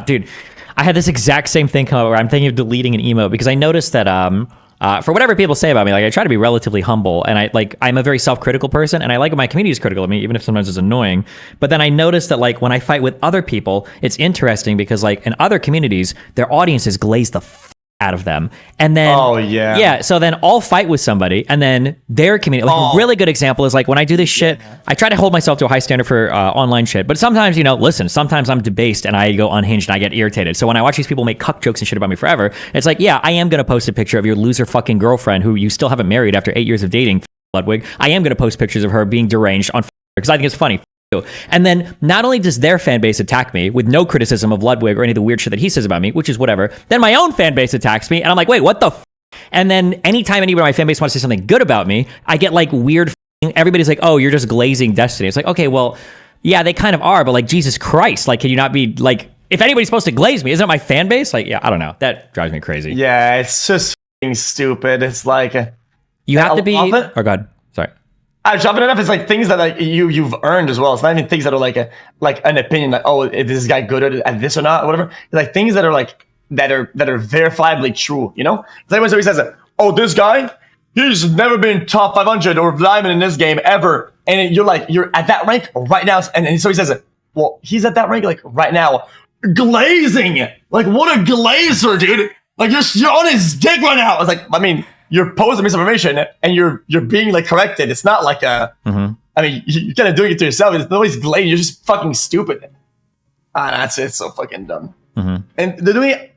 dude, I had this exact same thing come up where I'm thinking of deleting an emote because I noticed that for whatever people say about me, like I try to be relatively humble, and I'm a very self-critical person, and I like when my community is critical of me, even if sometimes it's annoying. But then I notice that like when I fight with other people, it's interesting because like in other communities, their audiences glaze the out of them, and then so then I'll fight with somebody, and then their community, like a really good example is like when I do this shit, I try to hold myself to a high standard for online shit, but sometimes, you know, listen, sometimes I'm debased and I go unhinged and I get irritated. So when I watch these people make cuck jokes and shit about me forever, it's like, yeah, I am gonna post a picture of your loser fucking girlfriend who you still haven't married after 8 years of dating, Ludwig. I am gonna post pictures of her being deranged on because I think it's funny. And then not only does their fan base attack me with no criticism of Ludwig or any of the weird shit that he says about me, which is whatever, then my own fan base attacks me, and I'm like, wait, what the f-? And then anytime anybody in my fan base wants to say something good about me, I get like weird everybody's like, oh, you're just glazing Destiny. It's like, okay, well, yeah, they kind of are, but like, Jesus Christ, like, can you not be like, if anybody's supposed to glaze me, isn't it my fan base? Like, yeah, I don't know. That drives me crazy. Yeah, it's just stupid. It's like... You have to be... Oh, God. Sorry. Jumping enough, it's like things that like you've earned as well. It's not even things that are like an opinion, like, oh, is this guy good at this or not, or whatever. It's like things that are like that are verifiably true. You know, it's like when somebody says, "Oh, this guy, he's never been top 500 or diamond in this game ever," and you're like, you're at that rank right now, and so he says, "Well, he's at that rank like right now, glazing. Like, what a glazer, dude! Like you're on his dick right now." It's like, I mean, you're posting misinformation and you're being like corrected. It's not like I mean, you're kind of doing it to yourself. It's always glazing. You're just fucking stupid. That's it. It's so fucking dumb. And they're doing it.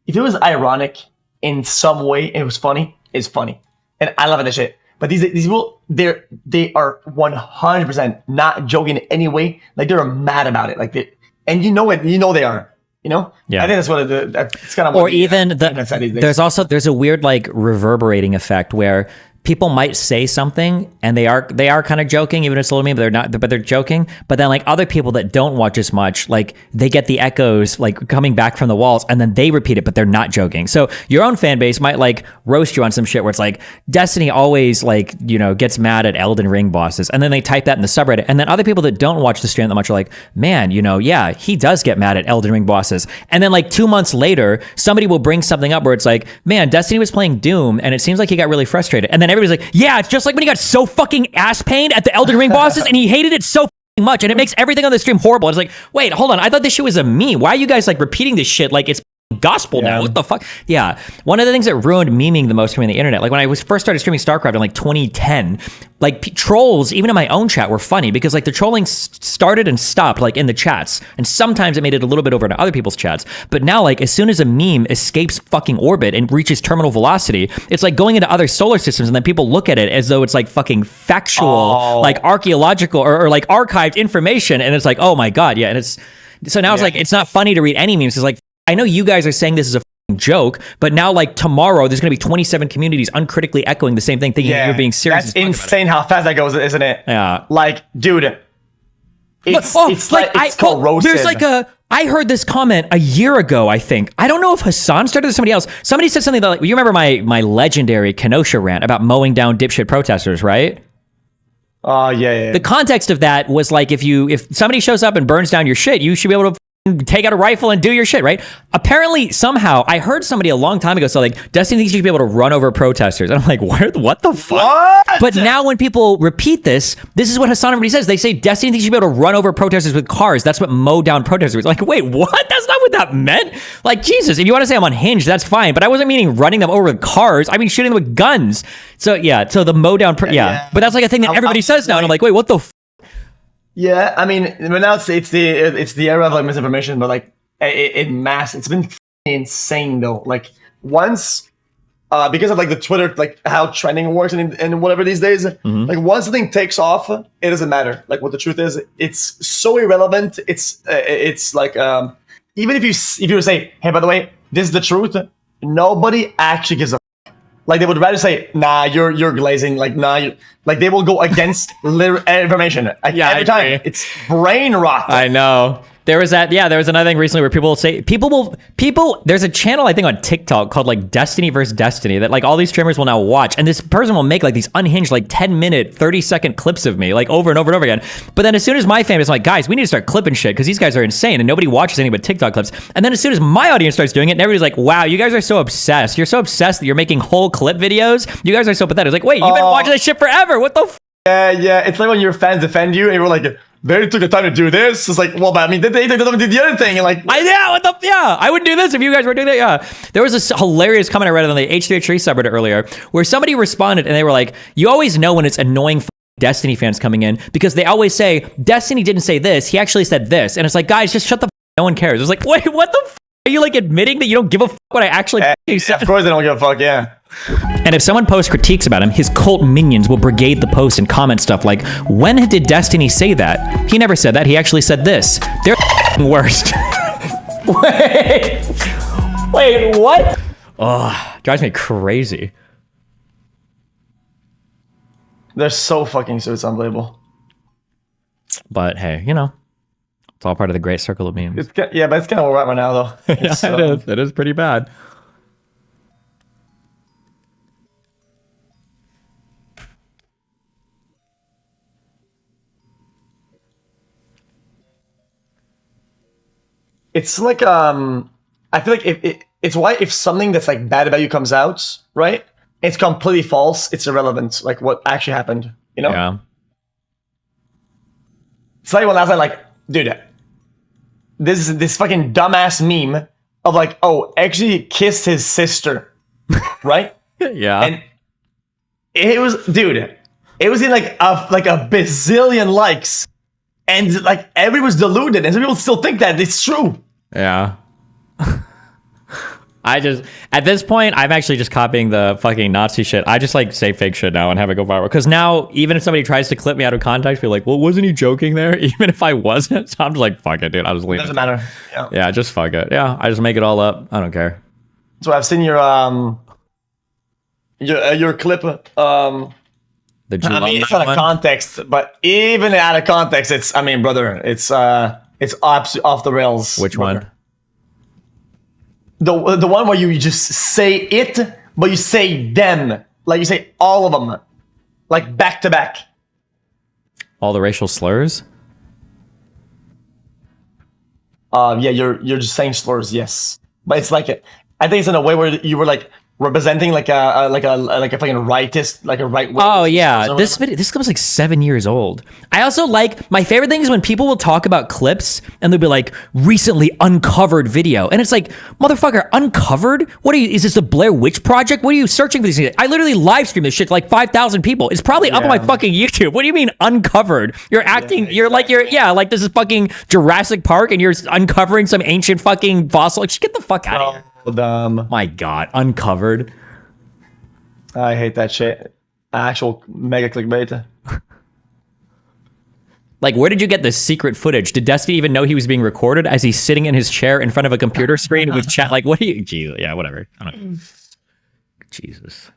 If it was ironic in some way, it was funny. It's funny, and I love that shit. But these people, they are 100% not joking in any way. Like they're mad about it. Like and you know it. You know they are. You know, yeah. I think that's what that's kind of. Or even there's a weird like reverberating effect where people might say something and they are kind of joking, even if it's a little mean, but they're not, but they're joking. But then like other people that don't watch as much, like they get the echoes like coming back from the walls, and then they repeat it, but they're not joking. So your own fan base might like roast you on some shit where it's like Destiny always like, you know, gets mad at Elden Ring bosses, and then they type that in the subreddit. And then other people that don't watch the stream that much are like, man, you know, yeah, he does get mad at Elden Ring bosses. And then like 2 months later, somebody will bring something up where it's like, man, Destiny was playing Doom and it seems like he got really frustrated. And then everybody's like, yeah, it's just like when he got so fucking ass pained at the Elden Ring bosses and he hated it so much and it makes everything on the stream horrible. It's like, wait, hold on. I thought this shit was a meme. Why are you guys like repeating this shit like it's gospel now? What the fuck? Yeah. One of the things that ruined memeing the most for me on the internet, like when I was first started streaming StarCraft in like 2010, like trolls, even in my own chat, were funny because like the trolling started and stopped like in the chats, and sometimes it made it a little bit over to other people's chats. But now, like as soon as a meme escapes fucking orbit and reaches terminal velocity, it's like going into other solar systems, and then people look at it as though it's like fucking factual, like archaeological or like archived information, and it's like, oh my god, yeah. And it's so now it's like it's not funny to read any memes. It's like, I know you guys are saying this is a joke, but now like tomorrow there's going to be 27 communities uncritically echoing the same thing, thinking you're being serious. That's insane how fast that goes, isn't it? Yeah. Like, dude, it's corrosive. There's like I heard this comment a year ago, I think. I don't know if Hassan started or somebody else. Somebody said something that, like, you remember my legendary Kenosha rant about mowing down dipshit protesters, right? Oh, yeah. The context of that was like, if somebody shows up and burns down your shit, you should be able to take out a rifle and do your shit, right? Apparently, somehow, I heard somebody a long time ago, so like, Destiny thinks you should be able to run over protesters. And I'm like, what the fuck? What? But now when people repeat this is what Hassan everybody says. They say Destiny thinks you should be able to run over protesters with cars. That's what mow down protesters. Like, wait, what? That's not what that meant. Like, Jesus, if you want to say I'm unhinged, that's fine. But I wasn't meaning running them over with cars. I mean shooting them with guns. So yeah, so the mow down, But that's like a thing that everybody says now. And I'm like, wait, what the Yeah, I mean, but now it's the era of like misinformation, but like it's been insane though. Like once, because of like the Twitter, like how trending works and whatever these days, like once something takes off, it doesn't matter. Like what the truth is, it's so irrelevant. It's like even if you say, hey, by the way, this is the truth, nobody actually gives a. Like they would rather say, nah, you're glazing. Like, nah, like they will go against information. Like, every time. It's brain rot. I know. There was another thing recently where there's a channel I think on TikTok called like Destiny versus Destiny that like all these streamers will now watch, and this person will make like these unhinged like 10-minute 30-second clips of me like over and over and over again. But then as soon as my fam is like, guys, we need to start clipping shit because these guys are insane and nobody watches any but TikTok clips. And then as soon as my audience starts doing it, and everybody's like, wow, you guys are so obsessed. You're so obsessed that you're making whole clip videos. You guys are so pathetic. It's like, wait, you've been watching this shit forever. What the Yeah. It's like when your fans defend you and you're like, they took the time to do this. It's like, well, but I mean, did they take the time to do the other thing? And like, I would do this if you guys were doing that. Yeah. There was this hilarious comment I read on the H3H3 subreddit earlier where somebody responded and they were like, you always know when it's annoying Destiny fans coming in because they always say, Destiny didn't say this. He actually said this. And it's like, guys, just shut the no one cares. It's like, wait, what the are you like admitting that you don't give a what I actually said? Of course they don't give a fuck, yeah. And if someone posts critiques about him, his cult minions will brigade the post and comment stuff like, when did Destiny say that? He never said that. He actually said this. They're worst. Wait, what? Oh, drives me crazy. They're so fucking so it's unbelievable. But hey, it's all part of the great circle of memes. But it's kind of right now, though. Yeah, it is. It is pretty bad. It's like I feel like it's why if something that's like bad about you comes out, right? It's completely false. It's irrelevant. Like what actually happened, Yeah. It's like when last night, like, dude, this fucking dumbass meme of like, oh, actually kissed his sister, right? Yeah. And it was, dude, it was in like a bazillion likes, and like everyone was deluded, and some people still think that it's true. Yeah. At this point, I'm actually just copying the fucking Nazi shit. I just like say fake shit now and have it go viral. Because now, even if somebody tries to clip me out of context, be like, well, wasn't he joking there? Even if I wasn't. So I'm just like, fuck it, dude. I'll just leave it. Doesn't matter. Yeah, just fuck it. Yeah, I just make it all up. I don't care. So I've seen your clip. The I mean, it's out of context, but even out of context, it's absolutely off the rails. Which brother. one? The one where you just say it, but you say them. Like you say all of them. Like back to back. All the racial slurs? Yeah, you're just saying slurs, yes. But it's like I think it's in a way where you were like representing like a fucking rightist, like a right wing. Oh yeah, this clip's like 7 years old. I also like, my favorite thing is when people will talk about clips and they'll be like, recently uncovered video, and it's like, motherfucker, uncovered? What are you? Is this a Blair Witch Project? What are you searching for these things? I literally live stream this shit to like 5,000 people. It's probably up on my fucking YouTube. What do you mean uncovered? You're acting. You're like like this is fucking Jurassic Park and you're uncovering some ancient fucking fossil. Like, just get the fuck out of here. Dumb. My God, uncovered. I hate that shit. Actual mega clickbait. Like, where did you get this secret footage? Did Destiny even know he was being recorded as he's sitting in his chair in front of a computer screen with chat? Like, what do you? Jesus, yeah, whatever. I don't know. Jesus.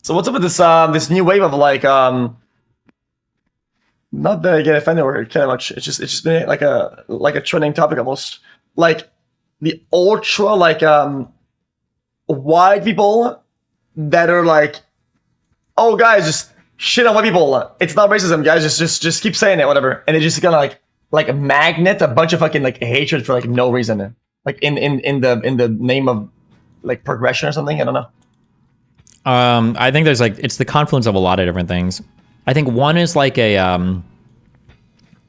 So what's up with this new wave of like not that I get offended or care much. It's just been like a trending topic almost. Like the ultra like white people that are like, oh guys, just shit on white people. It's not racism, guys. Just keep saying it, whatever. And it just gonna like magnet a bunch of fucking like hatred for like no reason. Like in the name of like progression or something. I don't know. I think there's like, it's the confluence of a lot of different things. I think one is like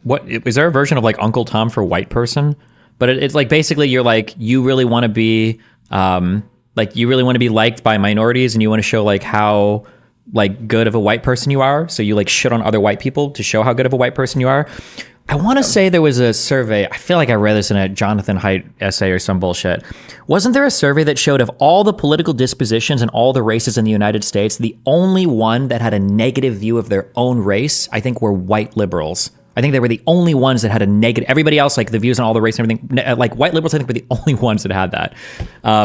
what is there a version of like Uncle Tom for white person? But it's like basically you're like, you really want to be you really want to be liked by minorities and you want to show like how like good of a white person you are. So you like shit on other white people to show how good of a white person you are. I want to say there was a survey. I feel like I read this in a Jonathan Haidt essay or some bullshit. Wasn't there a survey that showed of all the political dispositions and all the races in the United States, the only one that had a negative view of their own race, I think, were white liberals. I think they were the only ones that had a negative. Everybody else, like the views on all the race and everything, like white liberals, I think were the only ones that had that.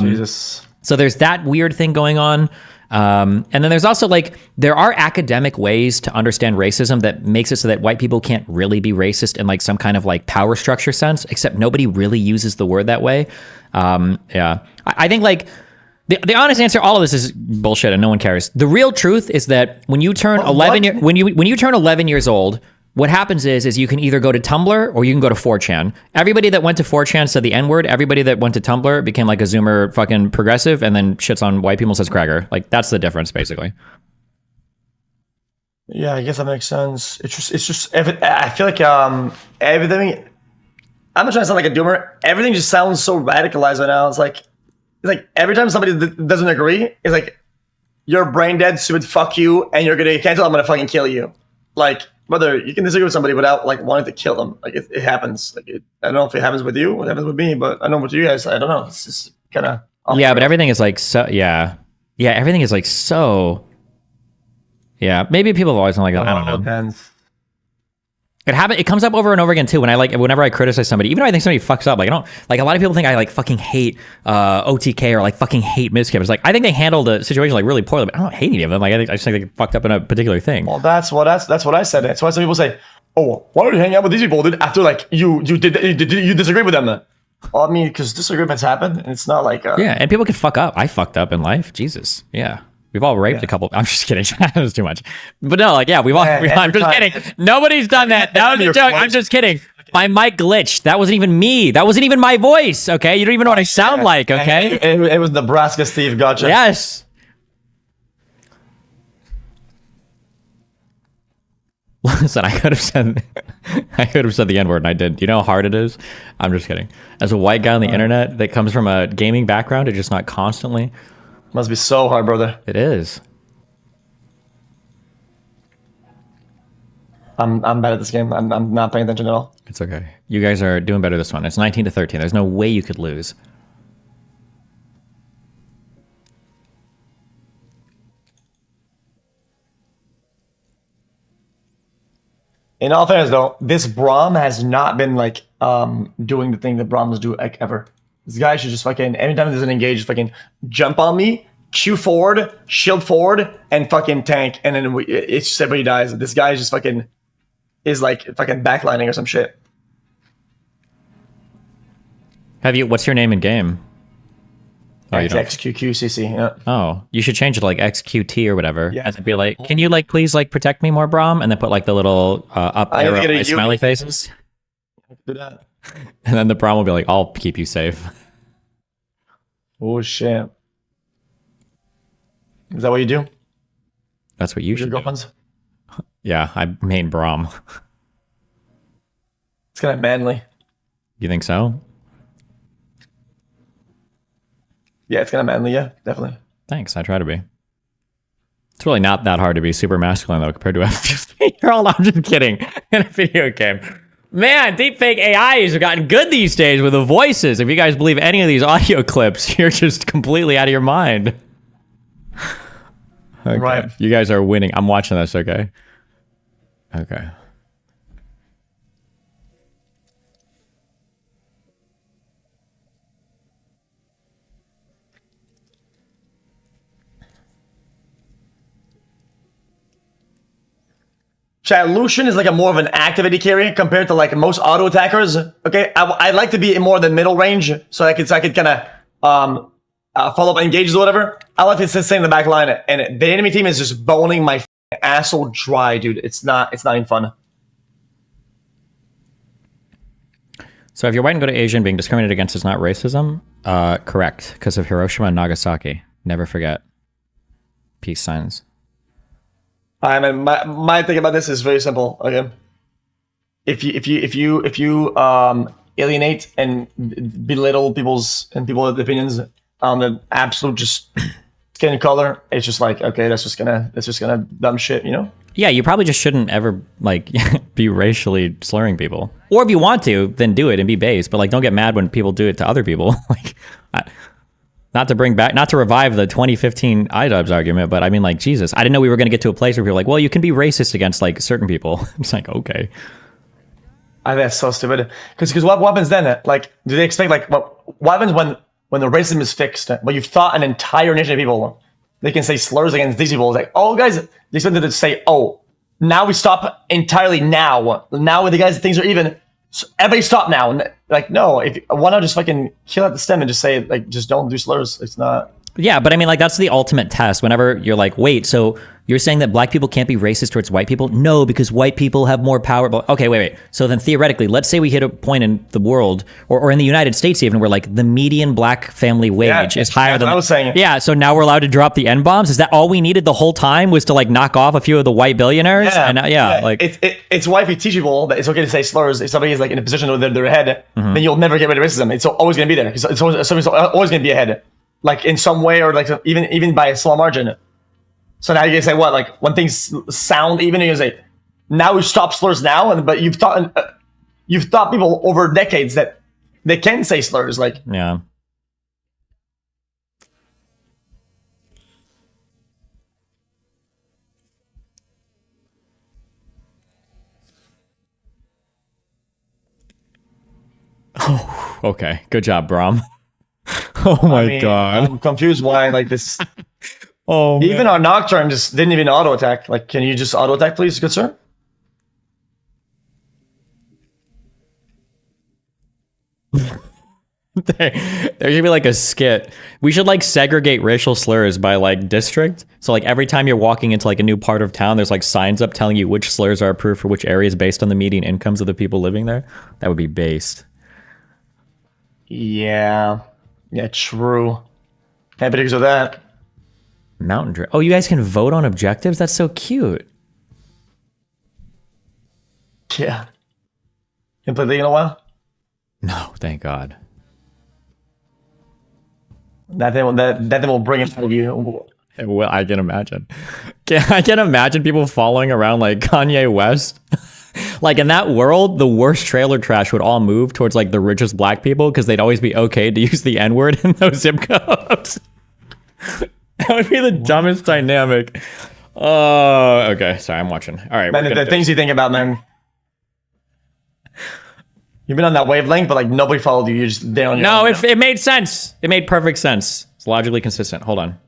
Jesus. So there's that weird thing going on. And then there's also like, there are academic ways to understand racism that makes it so that white people can't really be racist in like some kind of like power structure sense, except nobody really uses the word that way. Yeah. I think like the honest answer, all of this is bullshit and no one cares. The real truth is that when you turn 11, when you turn 11 years old, what happens is you can either go to Tumblr or you can go to 4chan. Everybody that went to 4chan said the N-word. Everybody that went to Tumblr became like a Zoomer fucking progressive and then shits on white people and says cracker. Like, that's the difference, basically. Yeah, I guess that makes sense. It's just I feel like everything. I'm not trying to sound like a doomer. Everything just sounds so radicalized right now. It's like every time somebody doesn't agree, it's like, you're brain dead, stupid, fuck you, and you're gonna cancel. I'm gonna fucking kill you. Like, brother, you can disagree with somebody without like wanting to kill them. Like it happens. Like I don't know if it happens with you, what happens with me, but I know with you guys. I don't know. It's just kind of yeah. But everything is like so yeah. Everything is like so yeah. Maybe people have always been like that. I don't know. Depends. It comes up over and over again too. Whenever I criticize somebody, even though I think somebody fucks up, like I don't like a lot of people think I like fucking hate OTK or like fucking hate Mizkip. It's like I think they handled the situation like really poorly, but I don't hate any of them. Like I just think they fucked up in a particular thing. Well, that's what I said. That's why some people say, "Oh, why don't you hang out with these people, dude?" After like you disagree with them. Well, I mean, because disagreements happen, and it's not like yeah, and people can fuck up. I fucked up in life. Jesus, yeah. We've all raped a couple. I'm just kidding. That was too much. But no, like, yeah, I'm just kidding. Nobody's done that. That was a joke. I'm just kidding. My mic glitched. That wasn't even me. That wasn't even my voice. Okay. You don't even know what I sound like. Okay. It was Nebraska Steve. Gotcha. Yes. Listen, I could have said the N-word and I did. You know how hard it is? I'm just kidding. As a white guy on the internet that comes from a gaming background, to just not constantly. Must be so hard, brother. It is. I'm bad at this game. I'm not paying attention at all. It's okay. You guys are doing better this one. It's 19-13. There's no way you could lose. In all fairness, though, this Braum has not been like doing the thing that Brahms do like ever. This guy should just fucking anytime there's an engage, just fucking jump on me, Q forward, shield forward, and fucking tank, and then it's just everybody dies. This guy is just fucking is like fucking backlining or some shit. What's your name in game? Oh, you don't. xQc. Yeah. Oh, you should change it to like XQT or whatever. Yeah. And then be like, can you like please like protect me more, Braum? And then put like the little up arrow smiley faces. Do that. And then the Braum will be like, I'll keep you safe. Oh shit. Is that what you do? That's what you should do. Girlfriends? Yeah, I main Braum. It's kind of manly. You think so? Yeah, it's kind of manly. Yeah, definitely. Thanks. I try to be. It's really not that hard to be super masculine though compared to a 15-year-old. I'm just kidding. In a video game. Man, deepfake AIs have gotten good these days with the voices. If you guys believe any of these audio clips, you're just completely out of your mind. Okay. Right. You guys are winning. I'm watching this, okay? Okay. Chat, Lucian is like a more of an activity carry compared to like most auto attackers. Okay, I'd like to be more in the middle range so I could kind of follow up engages or whatever. I like to stay in the back line, and the enemy team is just boning my asshole dry, dude. It's not even fun. So if you're white and go to Asian, being discriminated against is not racism? Correct, because of Hiroshima and Nagasaki. Never forget. Peace signs. I mean, my thing about this is very simple. Okay, if you alienate and belittle people's opinions on the absolute just skin color, it's just like, okay, that's just gonna dumb shit, you know? Yeah, you probably just shouldn't ever like be racially slurring people. Or if you want to, then do it and be base. But like, don't get mad when people do it to other people. Like, not to revive the 2015 iDubbbz argument, but I mean, like, Jesus, I didn't know we were going to get to a place where people are like, well, you can be racist against like certain people. It's like, okay. I think that's so stupid. Because what happens then? Like, do they expect like what happens when the racism is fixed? But you've taught an entire nation of people they can say slurs against these people. It's like, oh guys, they expected to say, oh, now we stop entirely now. Now with the guys, things are even. So everybody stop now. And like, no, why not just fucking kill at the stem and just say like, just don't do slurs. It's not. Yeah, but I mean, like, that's the ultimate test. Whenever you're like, wait, so you're saying that black people can't be racist towards white people? No, because white people have more power. But okay, wait. So then theoretically, let's say we hit a point in the world or in the United States even where like the median black family wage is higher than what I was saying. Yeah, so now we're allowed to drop the N-bombs? Is that all we needed the whole time was to like knock off a few of the white billionaires? Yeah, And like it's why if you teach people that it's okay to say slurs, if somebody is like in a position where they're ahead, then you'll never get rid of racism. It's always going to be there. It's always going to be ahead. Like in some way, or like even by a small margin. So now you can say what, like when things sound even, you say, now we stop slurs now, but you've taught people over decades that they can say slurs, like yeah. Oh, okay. Good job, Brom. Oh my god. I'm confused why like this. Oh, even our Nocturne just didn't even auto attack. Like, can you just auto attack, please, good sir? There should be like a skit. We should like segregate racial slurs by like district. So like every time you're walking into like a new part of town, there's like signs up telling you which slurs are approved for which areas based on the median incomes of the people living there. That would be based. Yeah, true. Can't because of that. Mountain Drift. Oh, you guys can vote on objectives? That's so cute. Yeah. You played League in a while? No, thank God. That thing will bring it out of you. Well, I can imagine. I can imagine people following around like Kanye West. Like in that world, the worst trailer trash would all move towards like the richest black people because they'd always be okay to use the N-word in those zip codes. That would be the dumbest dynamic. Okay. Sorry, I'm watching. All right. Man, the things you think about, man. You've been on that wavelength, but like nobody followed you. You're just there on your own. It made sense. It made perfect sense. It's logically consistent. Hold on.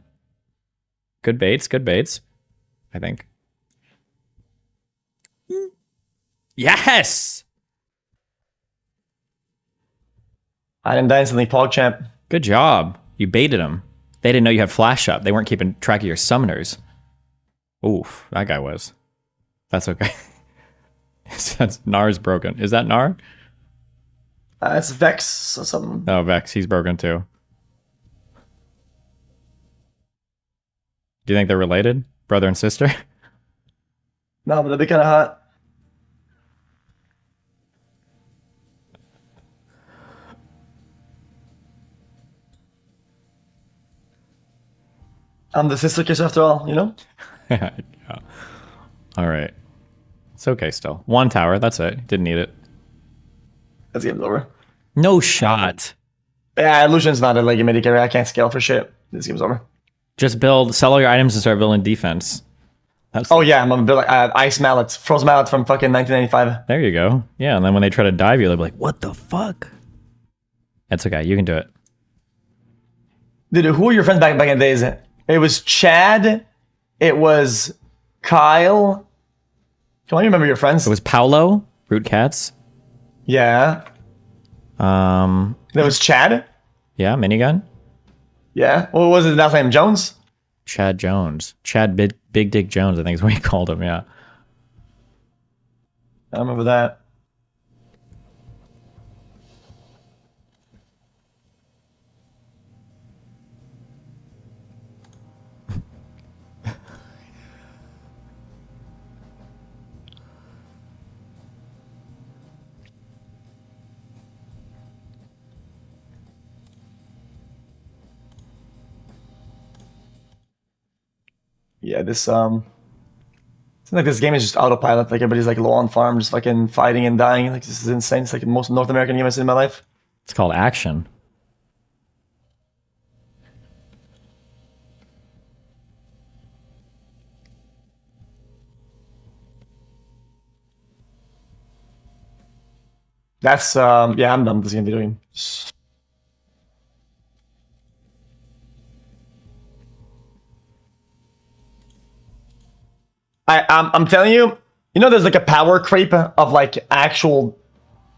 Good baits. I think. Yes. I didn't die instantly, PogChamp. Good job. You baited them. They didn't know you had flash up. They weren't keeping track of your summoners. Oof, that guy was. That's okay. That's Nar's broken. Is that Nar? It's Vex or something. Oh, Vex. He's broken too. Do you think they're related? Brother and sister? No, but they'd be kind of hot. I'm the sister kiss after all, you know? Yeah. All right. It's okay still. One tower. That's it. Didn't need it. That's game's over. No shot. Yeah, Lucian's not a legitimate carry. I can't scale for shit. This game's over. Just sell all your items and start building defense. Oh yeah, I'm gonna build ice mallets, frozen mallet from fucking 1995. There you go. Yeah, and then when they try to dive you, they'll be like, "What the fuck?" That's okay. You can do it. Dude, who were your friends back in the days? It was Chad. It was Kyle. Can I remember your friends? It was Paolo, Root Cats. Yeah. There was Chad. Yeah, Minigun. Yeah. What was his last name? Jones? Chad Jones. Chad Big Dick Jones, I think is what he called him, yeah. I remember that. Yeah, this seems like this game is just autopilot. Like everybody's like low on farm, just fucking fighting and dying. Like this is insane. It's like the most North American game I've seen in my life. It's called action. That's yeah, I'm done with this game doing. I'm telling you, you know, there's like a power creep of like actual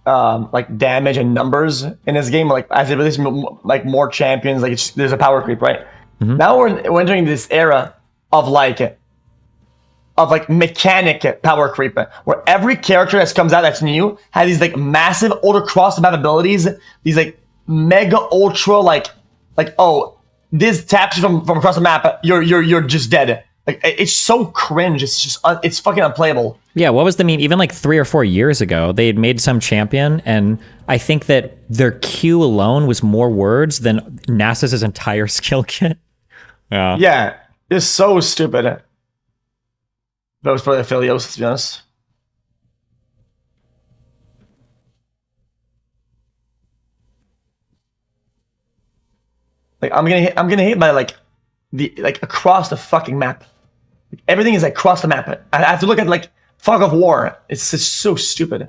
like damage and numbers in this game. Like as it releases like more champions, like there's a power creep, right? Now we're entering this era of like mechanic power creep, where every character that comes out that's new has these like massive ultra cross map abilities, these like mega ultra like oh, this taps you from across the map, you're just dead. Like it's so cringe. It's just it's fucking unplayable. Yeah, what was the meme? Even like 3 or 4 years ago, they had made some champion, and I think that their Q alone was more words than Nasus's entire skill kit. Yeah, it's so stupid. That was probably Philios, to be honest. Like I'm gonna hit by like across the fucking map. Like, everything is like across the map. I have to look at like fog of war. It's just so stupid.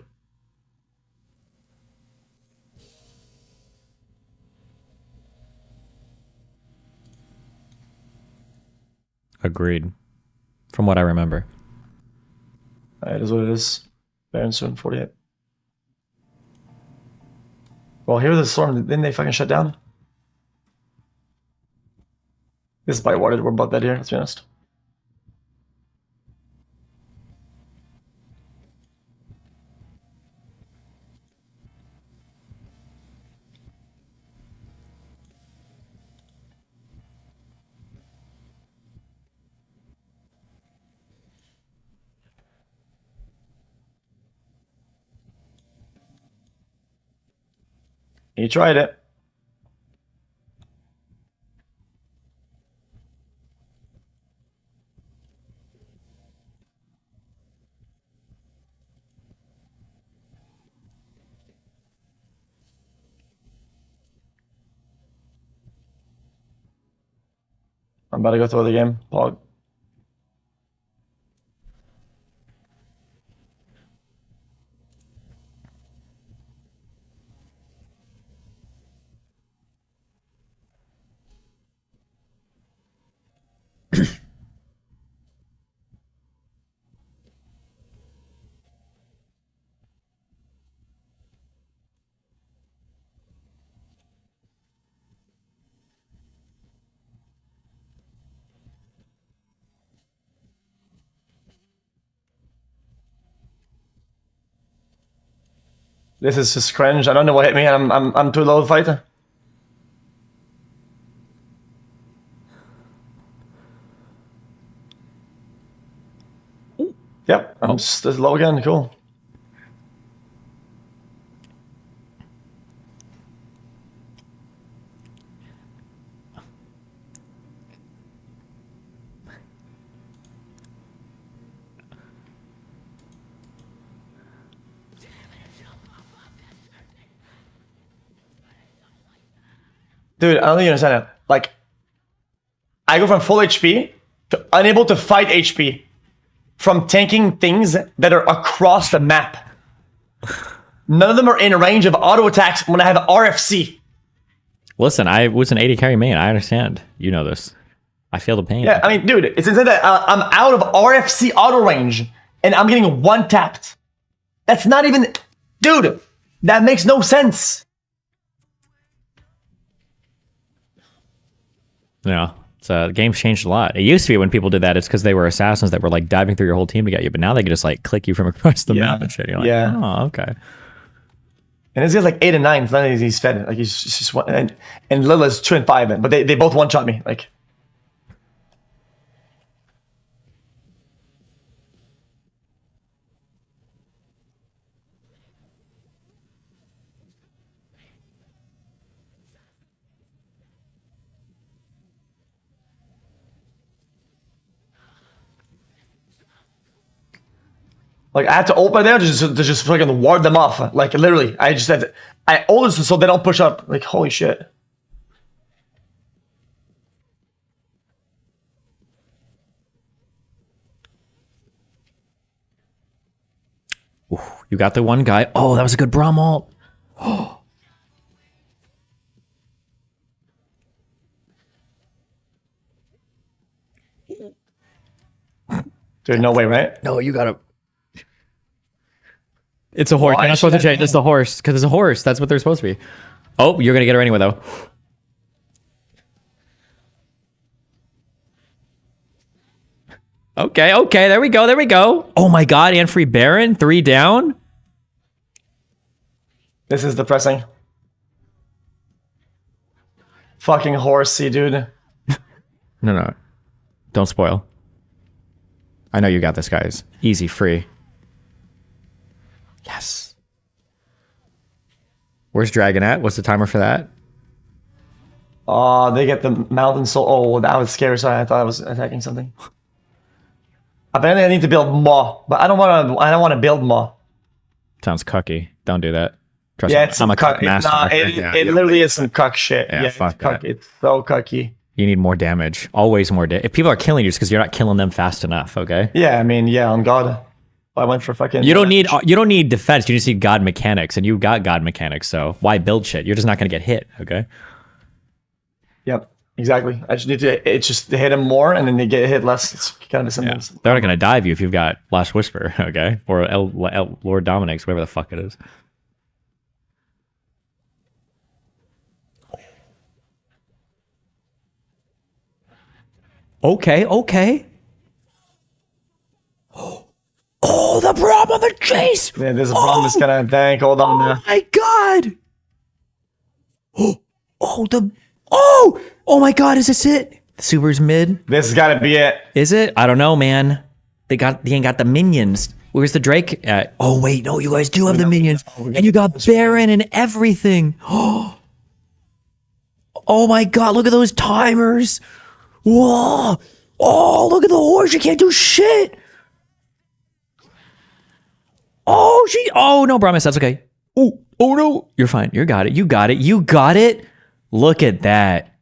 Agreed. From what I remember. It is what it is. Baron soon 48. Well, here's the storm. Didn't they fucking shut down? This is by water. We're about that here, let's be honest. He tried it. I'm about to go through the game. Pog. This is just cringe. I don't know what hit me. I'm too low to fight. Yep, I'm just low again. Cool. Dude, I don't think you understand it. Like, I go from full HP to unable to fight HP from tanking things that are across the map. None of them are in range of auto attacks when I have RFC. Listen, I was an 80 carry main. I understand. You know this. I feel the pain. Yeah, I mean, dude, it's insane that I'm out of RFC auto range and I'm getting one tapped. That's not even... Dude, that makes no sense. Yeah. The game's changed a lot. It used to be when people did that, it's because they were assassins that were like diving through your whole team to get you. But now they can just like click you from across the map and shit. You're like, oh, okay. And this guy's like 8 and 9. None of he's fed. Like he's just one, and Lila's 2 and 5. But they both one shot me. Like. Like I had to open there to just fucking ward them off. Like literally, I just had to, I always so they don't push up. Like holy shit. Ooh, you got the one guy. Oh, that was a good Braum ult. Oh. There's no way, right? No, you gotta. It's a horse. You're not supposed to change. It's the horse because it's a horse. That's what they're supposed to be. Oh, you're gonna get her anyway, though. Okay, okay. There we go. There we go. Oh my God, and free Baron, 3 down. This is depressing. Fucking horsey, dude. No. Don't spoil. I know you got this, guys. Easy, free. Yes. Where's Dragon at? What's the timer for that? Oh, they get the mountain soul. Oh, that was scary. Sorry, I thought I was attacking something. Apparently, I need to build more, but I don't want to build more. Sounds cucky. Don't do that. Trust Yeah, me. it's I'm a cuck. cuck master. It literally is some cuck shit. Yeah, fuck it's cuck. that. It's so cucky. You need more damage. Always more damage. If people are killing you, it's because you're not killing them fast enough. Okay. Yeah, I mean, yeah, on God, I went for fucking. You don't need defense. You just need God mechanics, and you got God mechanics. So why build shit? You're just not gonna get hit. Okay. Yep, exactly. I just need to. It's just to hit them more, and then they get hit less. It's kind of simple. Yeah. They're not gonna dive you if you've got Last Whisper. Okay. Or Lord Dominic's, whatever the fuck it is. Okay. Oh, the Braum on the chase! Yeah, there's a problem that's gonna tank. Hold on there. Oh my God! Oh my God! Is this it? The Super's mid. This has got to be it. Is it? I don't know, man. They ain't got the minions. Where's the Drake at? Oh wait, no, you guys do have the minions, and you got Baron and everything. Oh my God! Look at those timers. Whoa! Oh, look at the horse. You can't do shit. Oh no, promise. That's okay. Oh no. You're fine. You got it. You got it. Look at that.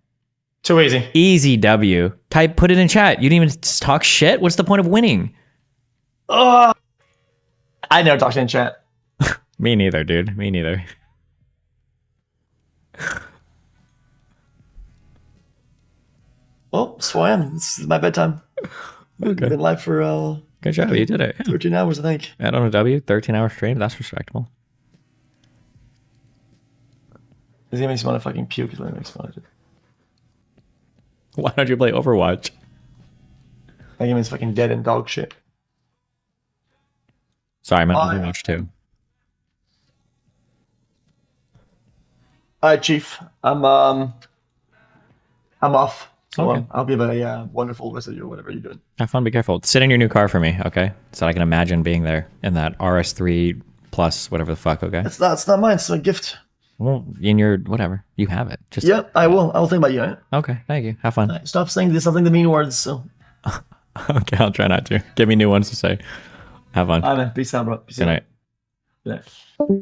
Too easy. Easy W. Put it in chat. You didn't even talk shit. What's the point of winning? I never talked in chat. Me neither, dude. Me neither. Well, so I am. This is my bedtime. Okay. I've been live for Good job. You did it. Yeah. 13 hours, I think. I don't know, W. 13-hour stream. That's respectable. Does he makes me want to fucking puke? It makes me want to. Why don't you play Overwatch? That game is fucking dead and dog shit. Sorry, I meant Overwatch too. Alright, Chief. I'm off. So Okay. I'll give a wonderful rest of your whatever you're doing. Have fun. Be careful. Sit in your new car for me, okay? So I can imagine being there in that RS3 plus whatever the fuck, okay? It's not mine. It's a gift. Well, in your whatever. You have it. Just Yep, I will. I'll think about you. Right? Okay, thank you. Have fun. Right, stop saying something to mean words. So. Okay, I'll try not to. Give me new ones to say. Have fun. All right, man. Peace out, bro. Peace Good out. night. Good night.